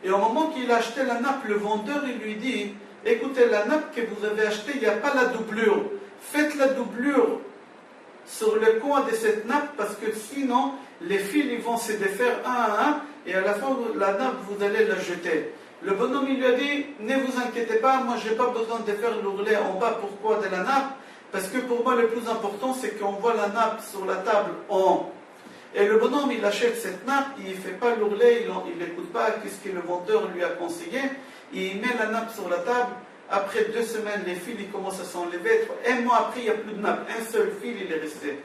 Et au moment qu'il a acheté la nappe, le vendeur, il lui dit « Écoutez, la nappe que vous avez achetée, il n'y a pas la doublure. Faites la doublure sur le coin de cette nappe parce que sinon, les fils ils vont se défaire un à un et à la fin, la nappe, vous allez la jeter. » Le bonhomme, il lui a dit « Ne vous inquiétez pas, moi, je n'ai pas besoin de faire l'ourlet en bas. Pourquoi de la nappe? Parce que pour moi, le plus important, c'est qu'on voit la nappe sur la table en haut. » Et le bonhomme, il achète cette nappe, il ne fait pas l'ourlet, il n'écoute pas qu'est-ce que le vendeur lui a conseillé. Il met la nappe sur la table. Après 2 semaines, les fils ils commencent à s'enlever. Un mois après, il n'y a plus de nappe. Un seul fil, il est resté.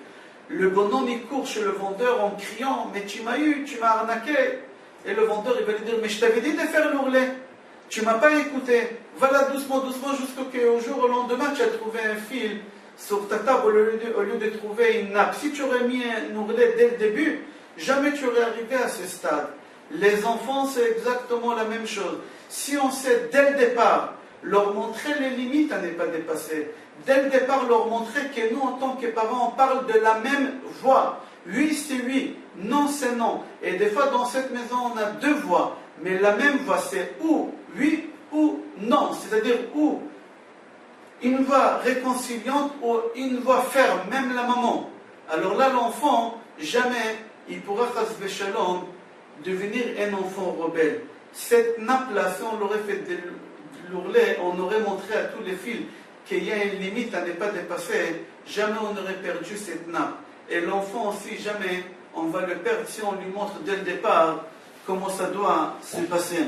Le bonhomme, il court chez le vendeur en criant « Mais tu m'as eu, tu m'as arnaqué !» Et le vendeur, il va lui dire « Mais je t'avais dit de faire l'ourlet. Tu ne m'as pas écouté. Voilà doucement, jusqu'au jour au lendemain, tu as trouvé un fil sur ta table au lieu de trouver une nappe. Si tu aurais mis un ourlet dès le début, jamais tu aurais arrivé à ce stade. » Les enfants, c'est exactement la même chose. Si on sait dès le départ leur montrer les limites à ne pas dépasser, dès le départ leur montrer que nous, en tant que parents, on parle de la même voix. Oui, c'est oui, non, c'est non. Et des fois, dans cette maison, on a 2 voix. Mais la même voix, c'est ou oui ou non. C'est-à-dire ou une voix réconciliante ou une voix ferme, même la maman. Alors là, l'enfant, jamais il pourra, chas v'shalom, devenir un enfant rebelle. Cette nappe-là, si on l'aurait fait de l'ourlet, on aurait montré à tous les fils qu'il y a une limite à ne pas dépasser. Jamais on n'aurait perdu cette nappe. Et l'enfant aussi, jamais on va le perdre si on lui montre dès le départ comment ça doit se passer.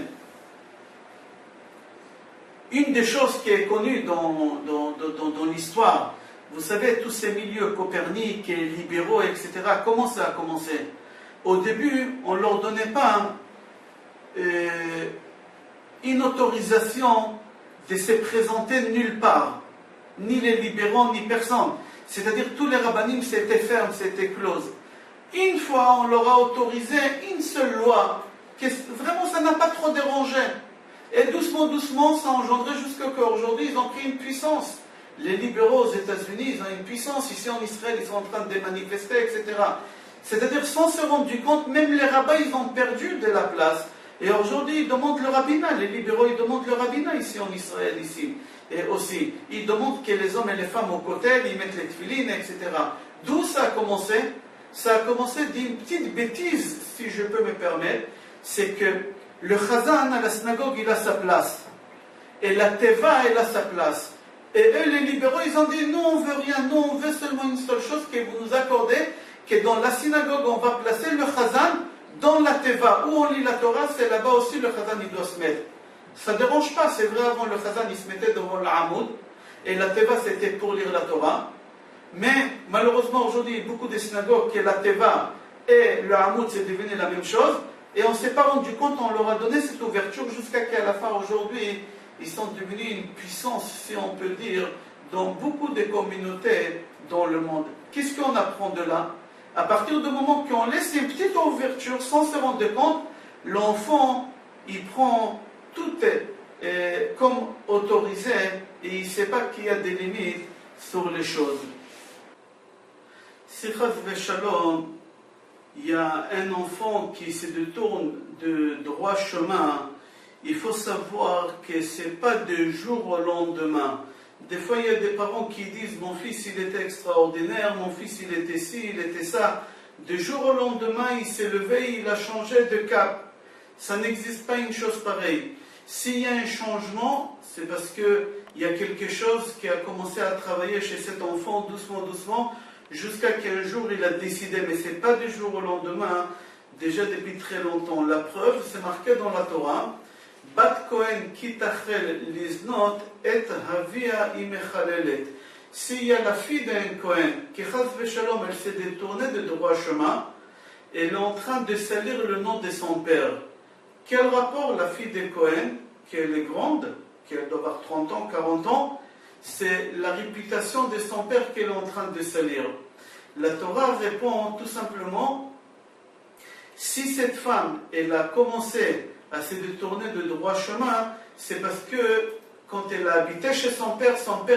Une des choses qui est connue dans l'histoire, vous savez, tous ces milieux Copernic et libéraux, etc., comment ça a commencé? Au début, on ne leur donnait pas une autorisation de se présenter nulle part, ni les libéraux, ni personne. C'est-à-dire tous les rabbinim, c'était ferme, c'était close. Une fois, on leur a autorisé une seule loi, que vraiment ça n'a pas trop dérangé. Et doucement, ça a engendré jusqu'à qu'aujourd'hui, ils ont pris une puissance. Les libéraux aux États-Unis, ils ont une puissance. Ici en Israël, ils sont en train de manifester, etc. C'est-à-dire, sans se rendre compte, même les rabbins, ils ont perdu de la place. Et aujourd'hui, ils demandent le rabbinat. Les libéraux, ils demandent le rabbinat ici en Israël, ici. Et aussi, ils demandent que les hommes et les femmes au côté, ils mettent les tefilines, etc. D'où ça a commencé? Ça a commencé d'une petite bêtise, si je peux me permettre. C'est que le chazan à la synagogue, il a sa place. Et la teva, elle a sa place. Et eux, les libéraux, ils ont dit, nous, on veut rien. Nous, on veut seulement une seule chose que vous nous accordez, que dans la synagogue, on va placer le chazan dans la teva. Où on lit la Torah, c'est là-bas aussi le chazan, il doit se mettre. Ça ne dérange pas, c'est vrai, avant le chazan, il se mettait devant l'Amoud, et la teva, c'était pour lire la Torah. Mais, malheureusement, aujourd'hui, beaucoup de synagogues, que la teva et le Amoud, c'est devenu la même chose, et on ne s'est pas rendu compte, on leur a donné cette ouverture, jusqu'à qu'à la fin, aujourd'hui, ils sont devenus une puissance, si on peut dire, dans beaucoup de communautés dans le monde. Qu'est-ce qu'on apprend de là? À partir du moment qu'on laisse une petite ouverture, sans se rendre compte, l'enfant, il prend tout comme autorisé et il ne sait pas qu'il y a des limites sur les choses. Si chas v'shalom, il y a un enfant qui se détourne de droit chemin, il faut savoir que ce n'est pas du jour au lendemain. Des fois, il y a des parents qui disent « Mon fils, il était extraordinaire, mon fils, il était ci, il était ça ». Du jour au lendemain, il s'est levé, il a changé de cap. Ça n'existe pas une chose pareille. S'il y a un changement, c'est parce qu'il y a quelque chose qui a commencé à travailler chez cet enfant doucement, doucement, jusqu'à qu'un jour il a décidé, mais ce n'est pas du jour au lendemain, déjà depuis très longtemps. La preuve, c'est marqué dans la Torah, Bat Kohen kitachel liznot et havia imechalelet. S'il y a la fille d'un Kohen qui chas v'shalom, elle s'est détournée de droit chemin, elle est en train de salir le nom de son père. Quel rapport la fille des Kohen, qui est grande, qui doit avoir 30 ans, 40 ans, c'est la réputation de son père qu'elle est en train de salir. La Torah répond tout simplement, si cette femme, elle a commencé à se détourner de droit chemin, c'est parce que quand elle a habité chez son père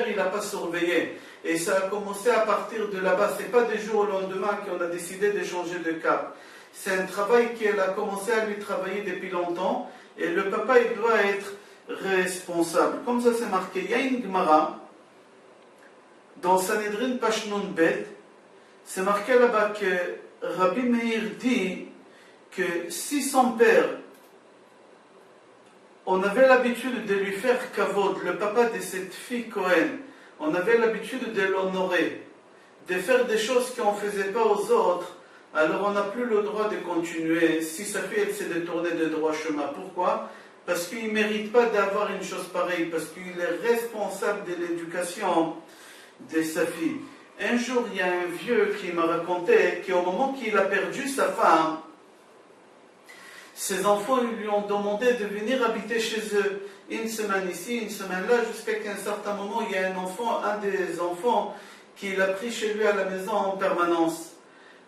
il n'a pas surveillé. Et ça a commencé à partir de là-bas. Ce n'est pas du jour au lendemain qu'on a décidé de changer de cap. C'est un travail qu'elle a commencé à lui travailler depuis longtemps. Et le papa, il doit être responsable. Comme ça, c'est marqué. Il y a une Gemara dans Sanhedrin Pashnun Bet. C'est marqué là-bas que Rabbi Meir dit que si son père, on avait l'habitude de lui faire kavod, le papa de cette fille Cohen, on avait l'habitude de l'honorer, de faire des choses qu'on ne faisait pas aux autres, alors on n'a plus le droit de continuer si sa fille elle s'est détournée de droit chemin. Pourquoi? Parce qu'il ne mérite pas d'avoir une chose pareille, parce qu'il est responsable de l'éducation de sa fille. Un jour, il y a un vieux qui m'a raconté qu'au moment qu'il a perdu sa femme, ses enfants lui ont demandé de venir habiter chez eux une semaine ici, une semaine là, jusqu'à qu'à un certain moment, il y a un des enfants qui l'a pris chez lui à la maison en permanence.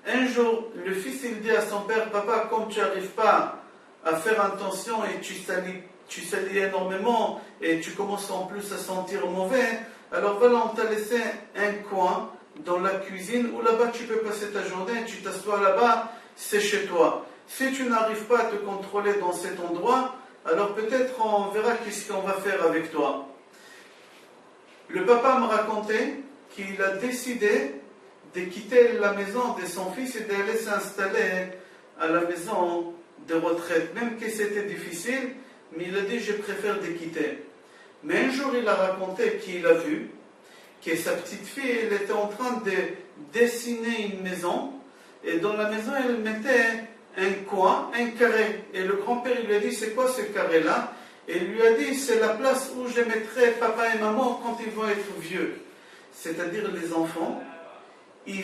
Un jour, le fils il dit à son père, papa, comme tu n'arrives pas à faire attention et tu salis énormément et tu commences en plus à sentir mauvais, alors voilà, on t'a laissé un coin dans la cuisine où là-bas tu peux passer ta journée, tu t'assois là-bas, c'est chez toi. Si tu n'arrives pas à te contrôler dans cet endroit, alors peut-être on verra qu'est-ce qu'on va faire avec toi. Le papa me racontait qu'il a décidé de quitter la maison de son fils et d'aller s'installer à la maison de retraite. Même que c'était difficile, mais il a dit je préfère de quitter. Mais un jour il a raconté qu'il a vu que sa petite fille elle était en train de dessiner une maison et dans la maison elle mettait un coin, un carré. Et le grand-père il lui a dit c'est quoi ce carré-là? Et il lui a dit c'est la place où je mettrai papa et maman quand ils vont être vieux. C'est-à-dire les enfants, ils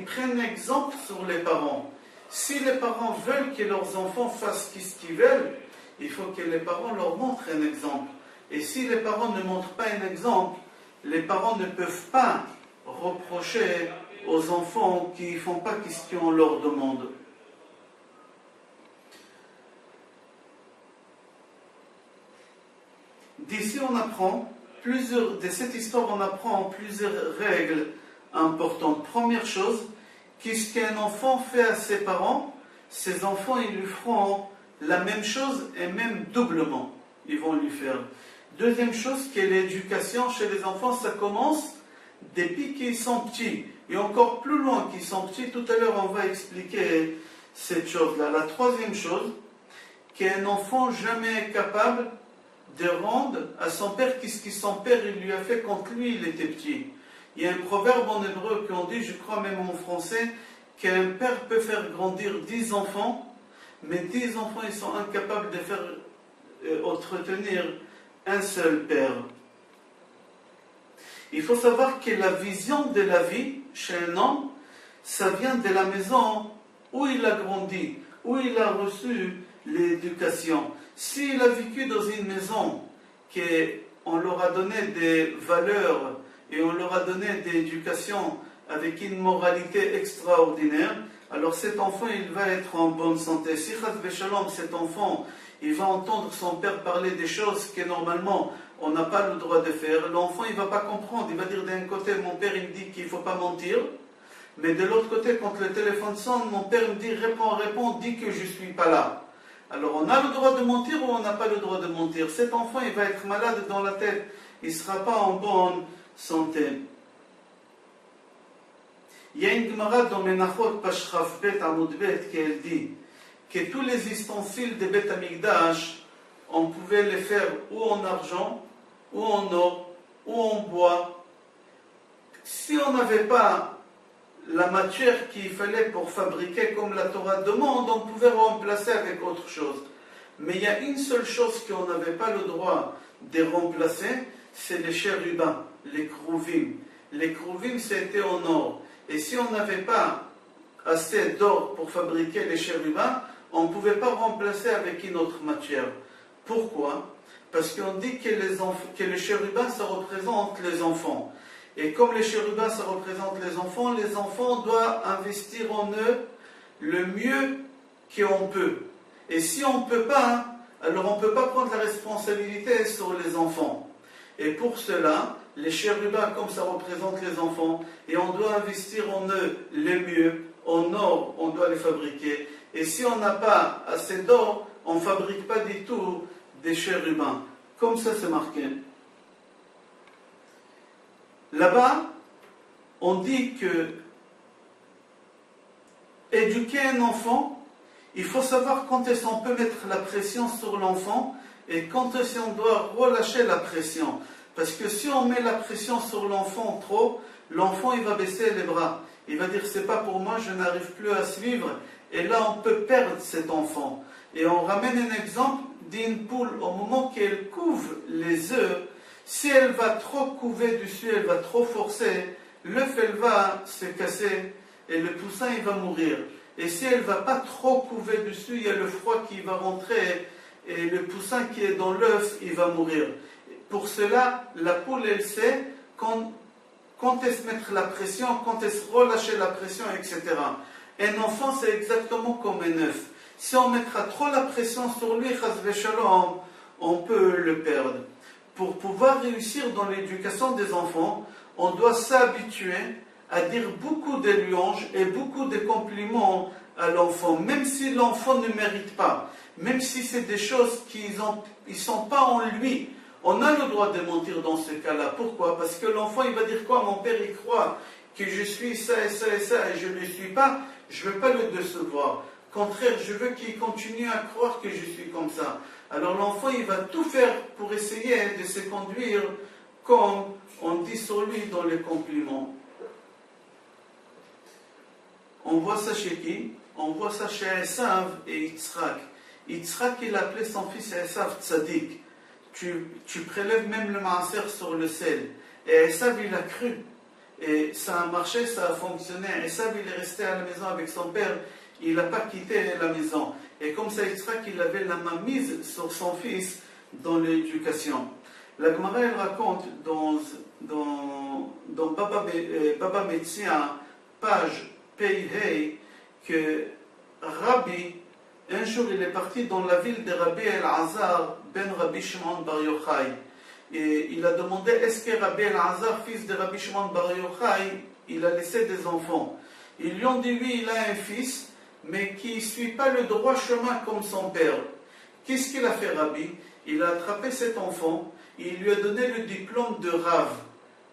prennent exemple sur les parents. Si les parents veulent que leurs enfants fassent ce qu'ils veulent, il faut que les parents leur montrent un exemple. Et si les parents ne montrent pas un exemple, les parents ne peuvent pas reprocher aux enfants qui ne font pas ce qu'on leur demande. D'ici on apprend de cette histoire on apprend plusieurs règles importantes. Première chose, qu'est-ce qu'un enfant fait à ses parents, ses enfants ils lui feront la même chose et même doublement, ils vont lui faire. Deuxième chose, que l'éducation chez les enfants, ça commence depuis qu'ils sont petits. Et encore plus loin qu'ils sont petits, tout à l'heure on va expliquer cette chose-là. La troisième chose, qu'un enfant jamais est capable de rendre à son père ce que son père il lui a fait quand lui il était petit. Il y a un proverbe en hébreu qu'on dit, je crois même en français, qu'un père peut faire grandir 10 enfants, mais 10 enfants ils sont incapables de faire entretenir un seul père. Il faut savoir que la vision de la vie chez un homme, ça vient de la maison où il a grandi, où il a reçu l'éducation. S'il a vécu dans une maison qu'on leur a donné des valeurs et on leur a donné des éducations avec une moralité extraordinaire, alors cet enfant il va être en bonne santé. Si chas v'shalom, cet enfant il va entendre son père parler des choses que normalement on n'a pas le droit de faire, l'enfant il ne va pas comprendre, il va dire d'un côté mon père il me dit qu'il ne faut pas mentir, Mais de l'autre côté, quand le téléphone sonne, mon père me dit réponds, dis que je ne suis pas là. Alors on a le droit de mentir ou on n'a pas le droit de mentir? Cet enfant, il va être malade dans la tête, il ne sera pas en bonne santé. Il y a une Gemara dans Menachot Pashraf Bet Amud Bet qui elle dit que tous les ustensiles de Bet Amikdash, on pouvait les faire ou en argent, ou en or, ou en bois. Si on n'avait pas la matière qu'il fallait pour fabriquer comme la Torah demande, on pouvait remplacer avec autre chose. Mais il y a une seule chose qu'on n'avait pas le droit de remplacer, c'est les chérubins, les krouvim. Les krouvim, c'était en or. Et si on n'avait pas assez d'or pour fabriquer les chérubins, on ne pouvait pas remplacer avec une autre matière. Pourquoi? Parce qu'on dit que les chérubins, ça représente les enfants. Et comme les chérubins, ça représente les enfants doivent investir en eux le mieux qu'on peut. Et si on ne peut pas, alors on ne peut pas prendre la responsabilité sur les enfants. Et pour cela, les chérubins, comme ça représente les enfants, et on doit investir en eux le mieux, en or, on doit les fabriquer. Et si on n'a pas assez d'or, on ne fabrique pas du tout des chérubins. Comme ça, c'est marqué. Là-bas, on dit que éduquer un enfant, il faut savoir quand est-ce qu'on peut mettre la pression sur l'enfant et quand est-ce qu'on doit relâcher la pression. Parce que si on met la pression sur l'enfant trop, l'enfant il va baisser les bras. Il va dire c'est pas pour moi, je n'arrive plus à suivre. Et là on peut perdre cet enfant. Et on ramène un exemple d'une poule au moment qu'elle couve les œufs. Si elle va trop couver dessus, elle va trop forcer, l'œuf elle va se casser et le poussin il va mourir. Et si elle ne va pas trop couver dessus, il y a le froid qui va rentrer et le poussin qui est dans l'œuf, il va mourir. Pour cela, la poule elle sait quand est-ce mettre la pression, quand est-ce relâcher la pression, etc. Un enfant c'est exactement comme un œuf. Si on mettra trop la pression sur lui, on peut le perdre. Pour pouvoir réussir dans l'éducation des enfants, on doit s'habituer à dire beaucoup de louanges et beaucoup de compliments à l'enfant, même si l'enfant ne mérite pas, même si c'est des choses qui ne sont pas en lui. On a le droit de mentir dans ce cas-là. Pourquoi? Parce que l'enfant, il va dire quoi? Mon père, il croit que je suis ça et ça et ça et je ne le suis pas. Je ne veux pas le décevoir. Au contraire, je veux qu'il continue à croire que je suis comme ça. Alors l'enfant, il va tout faire pour essayer de se conduire comme on dit sur lui dans les compliments. On voit ça chez qui? On voit ça chez Esav et Yitzhak. Yitzhak, il appelait son fils Esav Tzadik. Tu prélèves même le maaser sur le sel. Et Esav, il a cru. Et ça a marché, ça a fonctionné. Esav, il est resté à la maison avec son père. Il n'a pas quitté la maison. Et comme ça, Yitzhak, il avait la main mise sur son fils dans l'éducation. La Gemara, elle raconte dans Baba Metzia, page Pei que Rabbi, un jour, il est parti dans la ville de Rabbi El-Azar, ben Rabbi Shimon Bar Yochai. Et il a demandé, est-ce que Rabbi El-Azar, fils de Rabbi Shimon Bar Yochai, il a laissé des enfants? Ils lui ont dit, oui, il a un fils, mais qui ne suit pas le droit chemin comme son père. Qu'est-ce qu'il a fait, Rabbi? Il a attrapé cet enfant, et il lui a donné le diplôme de Rav.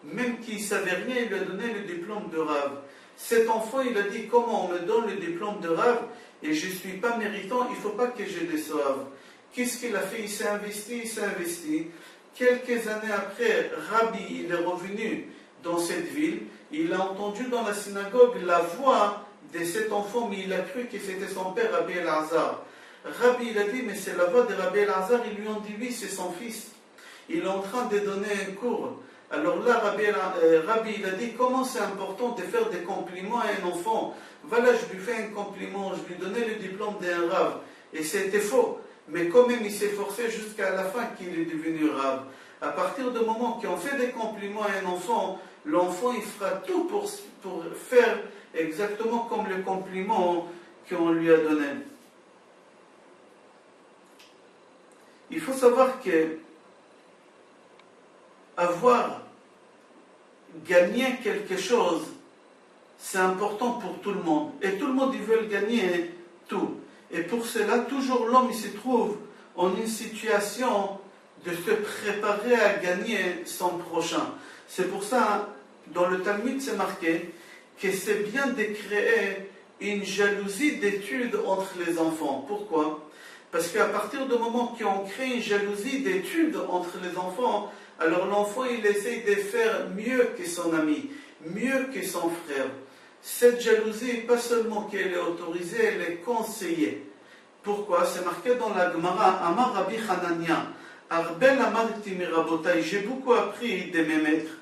Même qu'il ne savait rien, il lui a donné le diplôme de Rav. Cet enfant, il a dit, comment on me donne le diplôme de Rav et je ne suis pas méritant, il ne faut pas que je déçoive. Qu'est-ce qu'il a fait? Il s'est investi. Quelques années après, Rabbi, il est revenu dans cette ville, il a entendu dans la synagogue la voix de cet enfant, mais il a cru que c'était son père, Rabbi El-Azar. Rabbi, il a dit, mais c'est la voix de Rabbi El-Azar. Ils lui ont dit, oui, c'est son fils. Il est en train de donner un cours. Alors là, Rabbi, il a dit, comment c'est important de faire des compliments à un enfant? Voilà, je lui fais un compliment, je lui donnais le diplôme d'un Rav. Et c'était faux. Mais quand même, il s'est forcé jusqu'à la fin qu'il est devenu Rav. À partir du moment qu'on fait des compliments à un enfant, l'enfant, il fera tout pour faire exactement comme le compliment qu'on lui a donné. Il faut savoir que avoir gagné quelque chose, c'est important pour tout le monde. Et tout le monde, ils veulent gagner tout. Et pour cela, toujours l'homme, il se trouve en une situation de se préparer à gagner son prochain. C'est pour ça, dans le Talmud, c'est marqué que c'est bien de créer une jalousie d'études entre les enfants. Pourquoi? Parce qu'à partir du moment qu'on crée une jalousie d'études entre les enfants, alors l'enfant, il essaye de faire mieux que son ami, mieux que son frère. Cette jalousie, pas seulement qu'elle est autorisée, elle est conseillée. Pourquoi? C'est marqué dans la Gemara, Amar Rabbi Hanania, Arbel amarti mirabotai, j'ai beaucoup appris de mes maîtres.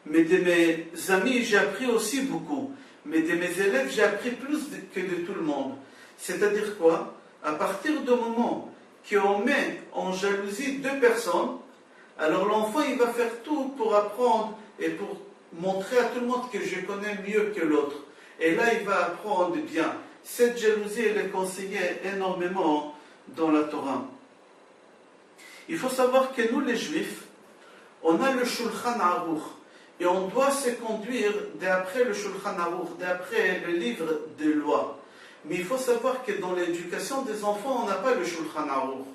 Mais de mes amis, j'ai appris aussi beaucoup. Mais de mes élèves, j'ai appris plus que de tout le monde. C'est-à-dire quoi? À partir du moment qu'on met en jalousie deux personnes, alors l'enfant, il va faire tout pour apprendre et pour montrer à tout le monde que je connais mieux que l'autre. Et là, il va apprendre bien. Cette jalousie, elle est conseillée énormément dans la Torah. Il faut savoir que nous, les Juifs, on a le Shulchan Aruch. Et on doit se conduire d'après le Shulchan Aruch, d'après le livre des lois. Mais il faut savoir que dans l'éducation des enfants, on n'a pas le Shulchan Aruch.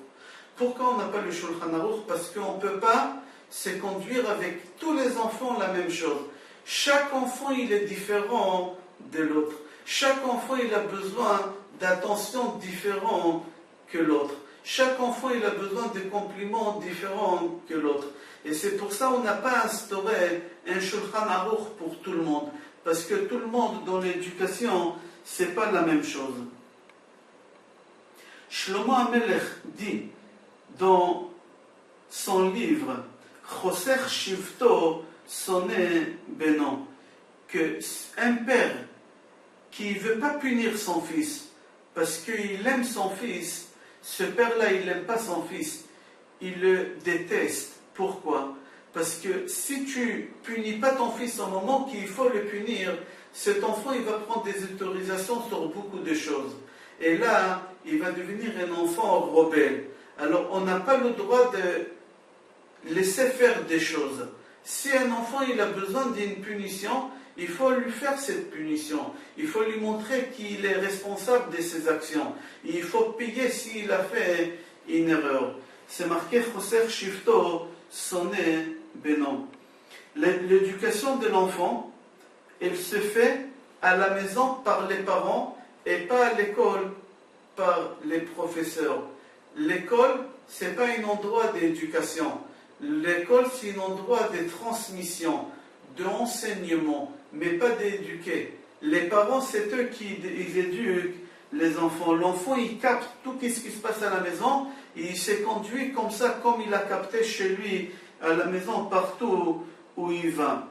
Pourquoi on n'a pas le Shulchan Aruch? Parce qu'on ne peut pas se conduire avec tous les enfants la même chose. Chaque enfant, il est différent de l'autre. Chaque enfant, il a besoin d'attention différente que l'autre. Chaque enfant, il a besoin de compliments différents que l'autre. Et c'est pour ça qu'on n'a pas instauré un Shulchan Aruch pour tout le monde. Parce que tout le monde, dans l'éducation, ce n'est pas la même chose. Shlomo HaMelech dit dans son livre Choser Shivto Soné Beno qu'un père qui ne veut pas punir son fils parce qu'il aime son fils, ce père-là, il n'aime pas son fils, il le déteste. Pourquoi? Parce que si tu punis pas ton fils au moment qu'il faut le punir, cet enfant, il va prendre des autorisations sur beaucoup de choses. Et là, il va devenir un enfant rebelle. Alors, on n'a pas le droit de laisser faire des choses. Si un enfant, il a besoin d'une punition, il faut lui faire cette punition. Il faut lui montrer qu'il est responsable de ses actions. Il faut payer s'il a fait une erreur. C'est marqué Choser Shivto Soné Beno. L'éducation de l'enfant, elle se fait à la maison par les parents et pas à l'école par les professeurs. L'école, ce n'est pas un endroit d'éducation. L'école, c'est un endroit de transmission, d'enseignement, mais pas d'éduquer. Les parents, c'est eux qui éduquent les enfants. L'enfant, il capte tout ce qui se passe à la maison et il s'est conduit comme ça, comme il a capté chez lui, à la maison, partout où il va.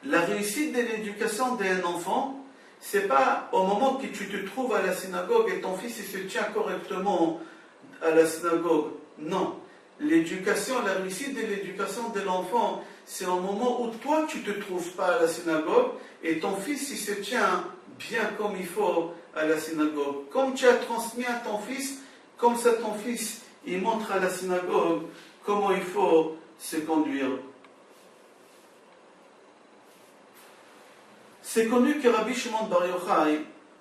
La réussite de l'éducation d'un enfant, c'est pas au moment que tu te trouves à la synagogue et ton fils il se tient correctement à la synagogue. Non. L'éducation, la réussite de l'éducation de l'enfant, c'est au moment où toi tu ne te trouves pas à la synagogue et ton fils il se tient bien comme il faut à la synagogue. Comme tu as transmis à ton fils, comme ça ton fils il montre à la synagogue comment il faut se conduire. C'est connu que Rabbi Shimon Bar Yochai,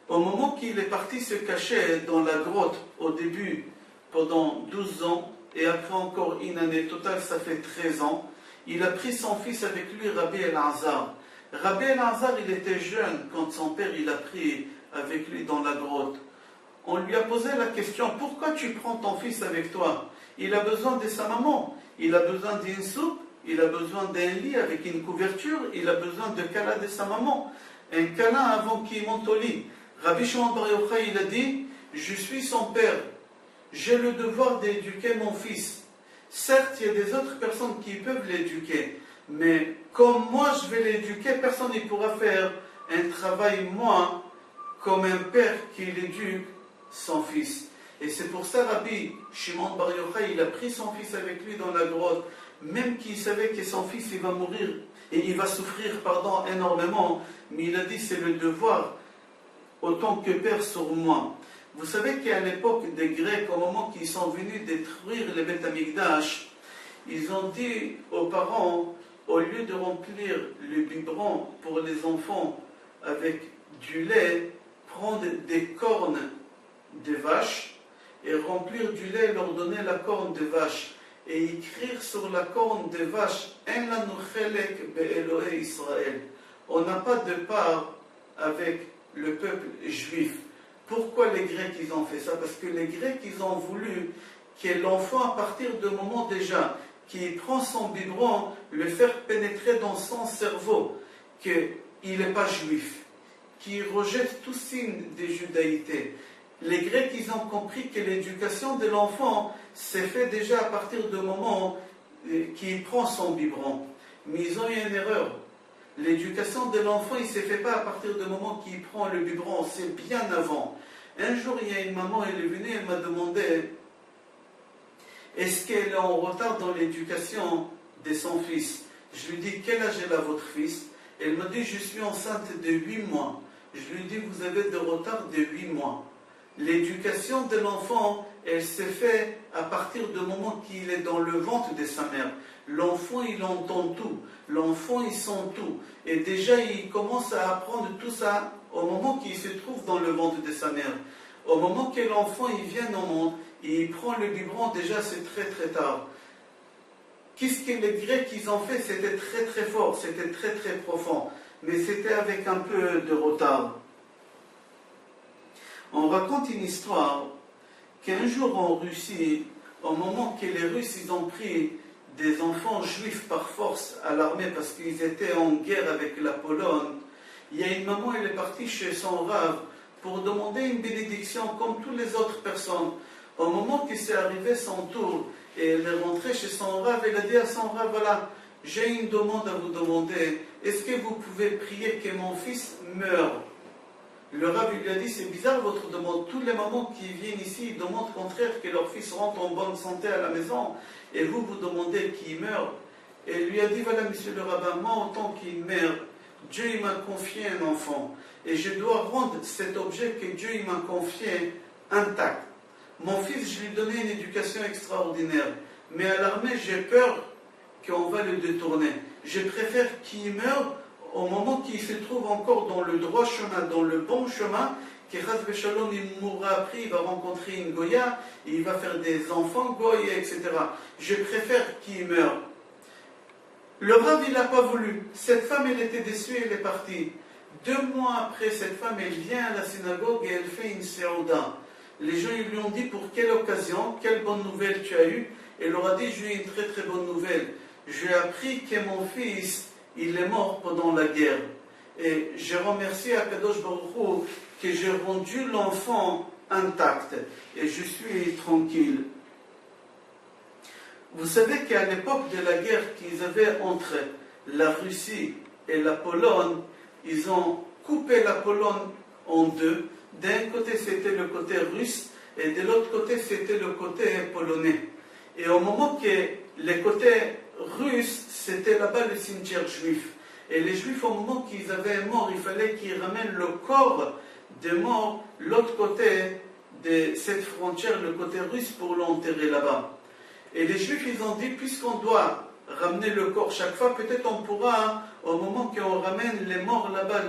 au moment qu'il est parti se cacher dans la grotte au début, pendant 12 ans, et après encore une année totale, ça fait 13 ans, il a pris son fils avec lui, Rabbi Elazar. Rabbi Elazar, il était jeune quand son père il a pris avec lui dans la grotte. On lui a posé la question, pourquoi tu prends ton fils avec toi? Il a besoin de sa maman, il a besoin d'une soupe, il a besoin d'un lit avec une couverture, il a besoin de câlin de sa maman, un câlin avant qu'il monte au lit. Rabbi Shimon Bar Yochai, il a dit, je suis son père, j'ai le devoir d'éduquer mon fils. Certes, il y a des autres personnes qui peuvent l'éduquer, mais comme moi je vais l'éduquer, personne ne pourra faire un travail, moi, comme un père qui éduque son fils. Et c'est pour ça Rabbi Shimon Bar Yochai, il a pris son fils avec lui dans la grotte, même qu'il savait que son fils il va mourir, et il va souffrir énormément, mais il a dit c'est le devoir, autant que père sur moi. Vous savez qu'à l'époque des Grecs, au moment qu'ils sont venus détruire le Beth Amikdash, ils ont dit aux parents, au lieu de remplir le biberon pour les enfants avec du lait, prendre des cornes de vache et remplir du lait, leur donner la corne de vache et écrire sur la corne de vache En lanu chelek be'Elohei Israël. On n'a pas de part avec le peuple juif. Pourquoi les Grecs ils ont fait ça? Parce que les Grecs ils ont voulu que l'enfant, à partir du moment déjà qu'il prend son biberon, le faire pénétrer dans son cerveau, qu'il n'est pas juif, qu'il rejette tout signe de judaïté. Les Grecs ils ont compris que l'éducation de l'enfant s'est fait déjà à partir du moment qu'il prend son biberon. Mais ils ont eu une erreur. L'éducation de l'enfant, il ne s'est fait pas à partir du moment qu'il prend le biberon, c'est bien avant. Un jour, il y a une maman, elle est venue, elle m'a demandé est-ce qu'elle est en retard dans l'éducation de son fils. Je lui dis quel âge a votre fils? Elle m'a dit je suis enceinte de 8 mois. Je lui dis vous avez de retard de 8 mois. L'éducation de l'enfant, elle se fait à partir du moment qu'il est dans le ventre de sa mère. L'enfant, il entend tout. L'enfant, il sent tout. Et déjà, il commence à apprendre tout ça au moment qu'il se trouve dans le ventre de sa mère. Au moment que l'enfant, il vient au monde, et il prend le biberon, déjà, c'est très très tard. Qu'est-ce que les Grecs, ils ont fait? C'était très très fort, c'était très très profond. Mais c'était avec un peu de retard. On raconte une histoire qu'un jour en Russie, au moment que les Russes ils ont pris des enfants juifs par force à l'armée parce qu'ils étaient en guerre avec la Pologne, il y a une maman, elle est partie chez son rave pour demander une bénédiction comme toutes les autres personnes. Au moment qu'il s'est arrivé son tour et elle est rentrée chez son rave, elle a dit à son rave, voilà, j'ai une demande à vous demander, est-ce que vous pouvez prier que mon fils meure? Le Rav lui a dit, c'est bizarre votre demande. Toutes les mamans qui viennent ici ils demandent au contraire que leur fils rentre en bonne santé à la maison. Et vous, vous demandez qu'il meure. Et il lui a dit, voilà monsieur le rabbin, moi en tant qu'il meurt, Dieu il m'a confié un enfant. Et je dois rendre cet objet que Dieu il m'a confié intact. Mon fils, je lui ai donné une éducation extraordinaire. Mais à l'armée, j'ai peur qu'on va le détourner. Je préfère qu'il meure au moment qu'il se trouve encore dans le droit chemin, dans le bon chemin, que Chas Shalom il mourra après, il va rencontrer une Goya, il va faire des enfants Goya, etc. Je préfère qu'il meure. Le Rav, il n'a pas voulu. Cette femme, elle était déçue, elle est partie. 2 mois après, cette femme, elle vient à la synagogue et elle fait une séouda. Les gens ils lui ont dit, pour quelle occasion, quelle bonne nouvelle tu as eue? Elle leur a dit, j'ai eu une très très bonne nouvelle. J'ai appris que mon fils, il est mort pendant la guerre. Et j'ai remercié Akadosh Baruch Hu que j'ai rendu l'enfant intact. Et je suis tranquille. Vous savez qu'à l'époque de la guerre qu'ils avaient entre la Russie et la Pologne, ils ont coupé la Pologne en deux. D'un côté, c'était le côté russe, et de l'autre côté, c'était le côté polonais. Et au moment que les côtés russes, c'était là-bas le cimetière juif. Et les juifs, au moment qu'ils avaient un mort, il fallait qu'ils ramènent le corps des morts l'autre côté de cette frontière, le côté russe, pour l'enterrer là-bas. Et les juifs, ils ont dit, puisqu'on doit ramener le corps chaque fois, peut-être on pourra, au moment qu'on ramène les morts là-bas,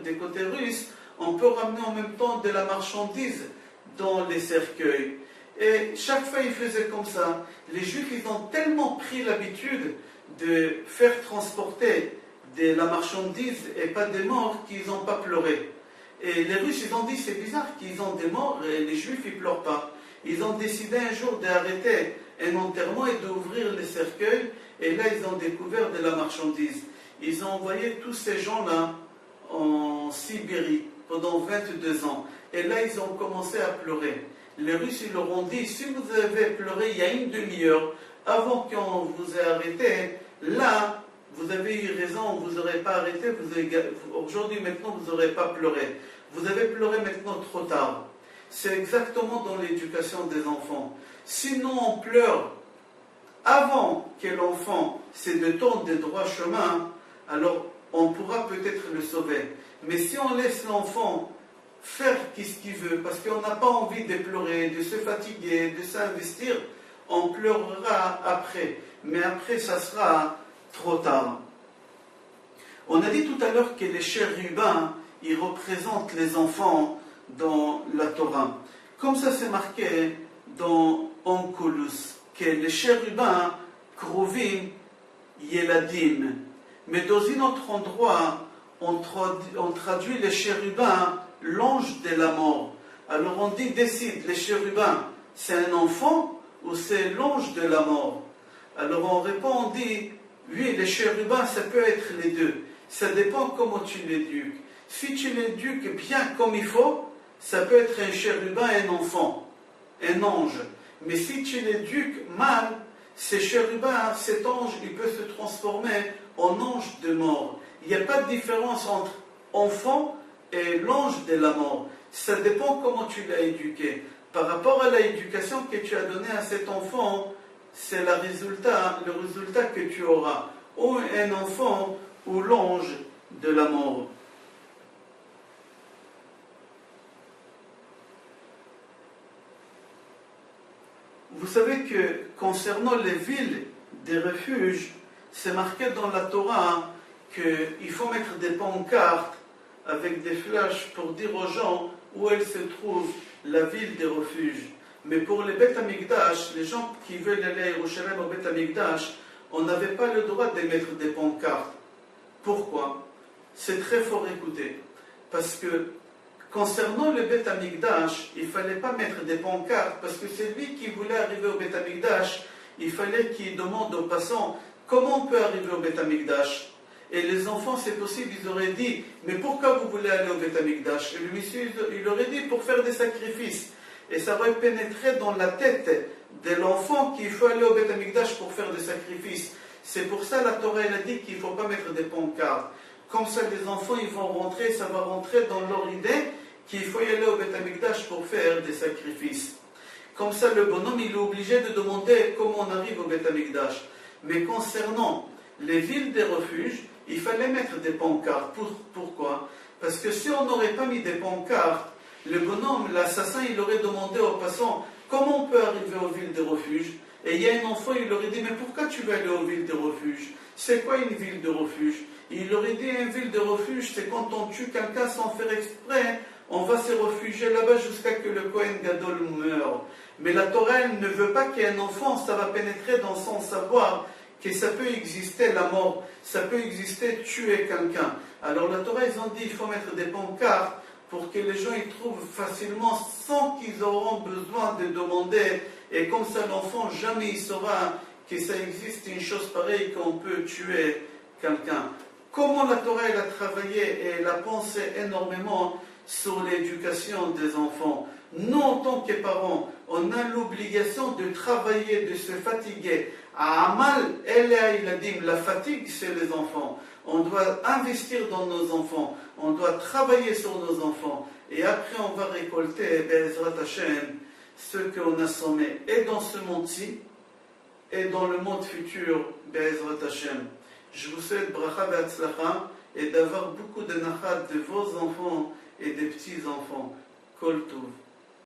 des côtés russes, on peut ramener en même temps de la marchandise dans les cercueils. Et chaque fois, ils faisaient comme ça. Les Juifs, ils ont tellement pris l'habitude de faire transporter de la marchandise et pas des morts qu'ils n'ont pas pleuré. Et les Russes, ils ont dit, c'est bizarre qu'ils ont des morts et les Juifs, ils ne pleurent pas. Ils ont décidé un jour d'arrêter un enterrement et d'ouvrir les cercueils. Et là, ils ont découvert de la marchandise. Ils ont envoyé tous ces gens-là en Sibérie pendant 22 ans. Et là, ils ont commencé à pleurer. Les Russes, ils leur ont dit, si vous avez pleuré il y a une demi-heure, avant qu'on vous ait arrêté, là, vous avez eu raison, vous n'aurez pas arrêté, aujourd'hui, maintenant, vous n'aurez pas pleuré. Vous avez pleuré maintenant trop tard. C'est exactement dans l'éducation des enfants. Sinon, on pleure avant que l'enfant se détourne des droits chemins, alors on pourra peut-être le sauver. Mais si on laisse l'enfant faire ce qu'il veut, parce qu'on n'a pas envie de pleurer, de se fatiguer, de s'investir, on pleurera après. Mais après, ça sera trop tard. On a dit tout à l'heure que les chérubins, ils représentent les enfants dans la Torah. Comme ça c'est marqué dans Onkelos, que les chérubins, Kruvim, Yeladim. Mais dans un autre endroit, on traduit les chérubins, l'ange de la mort. Alors on dit, décide, les chérubins, c'est un enfant ou c'est l'ange de la mort? Alors on répond, on dit, oui, les chérubins, ça peut être les deux. Ça dépend comment tu l'éduques. Si tu l'éduques bien comme il faut, ça peut être un chérubin, un enfant, un ange. Mais si tu l'éduques mal, ces chérubins, cet ange, il peut se transformer en ange de mort. Il n'y a pas de différence entre enfant et l'ange de la mort. Ça dépend comment tu l'as éduqué. Par rapport à l'éducation que tu as donnée à cet enfant, c'est le résultat que tu auras. Ou un enfant ou l'ange de la mort. Vous savez que concernant les villes des refuges, c'est marqué dans la Torah qu'il faut mettre des pancartes avec des flashs pour dire aux gens où elle se trouve, la ville des refuges. Mais pour les Beth Amikdash, les gens qui veulent aller à Yerushalayim au Beth Amikdash, on n'avait pas le droit de mettre des pancartes. Pourquoi? C'est très fort écouter. Parce que concernant le Beth Amikdash, il ne fallait pas mettre des pancartes, parce que c'est lui qui voulait arriver au Beth Amikdash, il fallait qu'il demande aux passants comment on peut arriver au Beth Amikdash. Et les enfants, c'est possible, ils auraient dit, mais pourquoi vous voulez aller au Beth Amikdash? Et le monsieur, il aurait dit, pour faire des sacrifices. Et ça aurait pénétré dans la tête de l'enfant qu'il faut aller au Beth Amikdash pour faire des sacrifices. C'est pour ça la Torah elle a dit qu'il ne faut pas mettre des pancartes. Comme ça, les enfants, ils vont rentrer, ça va rentrer dans leur idée qu'il faut y aller au Beth Amikdash pour faire des sacrifices. Comme ça, le bonhomme, il est obligé de demander comment on arrive au Beth Amikdash. Mais concernant les villes des refuges, il fallait mettre des pancartes. Pourquoi? Parce que si on n'aurait pas mis des pancartes, le bonhomme, l'assassin, il aurait demandé aux passants comment on peut arriver aux villes des refuges. Et il y a un enfant, il aurait dit, mais pourquoi tu veux aller aux villes de refuge? C'est quoi une ville de refuge? Il aurait dit, une ville de refuge, c'est quand on tue quelqu'un sans faire exprès, on va se réfugier là-bas jusqu'à ce que le Kohen Gadol meure. Mais la Torah, elle ne veut pas qu'un enfant, ça va pénétrer dans son savoir, que ça peut exister la mort, ça peut exister tuer quelqu'un. Alors la Torah, ils ont dit, il faut mettre des pancartes pour que les gens y trouvent facilement sans qu'ils auront besoin de demander. Et comme ça, l'enfant, jamais il saura que ça existe une chose pareille qu'on peut tuer quelqu'un. Comment la Torah elle a travaillé et elle a pensé énormément sur l'éducation des enfants. Nous, en tant que parents, on a l'obligation de travailler, de se fatiguer. À Amal, la fatigue, c'est les enfants. On doit investir dans nos enfants. On doit travailler sur nos enfants. Et après, on va récolter, Be'ezrat Hashem, ce qu'on a semé, et dans ce monde-ci, et dans le monde futur, Be'ezrat Hashem. Je vous souhaite bracha ve'atzlacha, et d'avoir beaucoup de nachat de vos enfants et des petits-enfants. Kol Tov.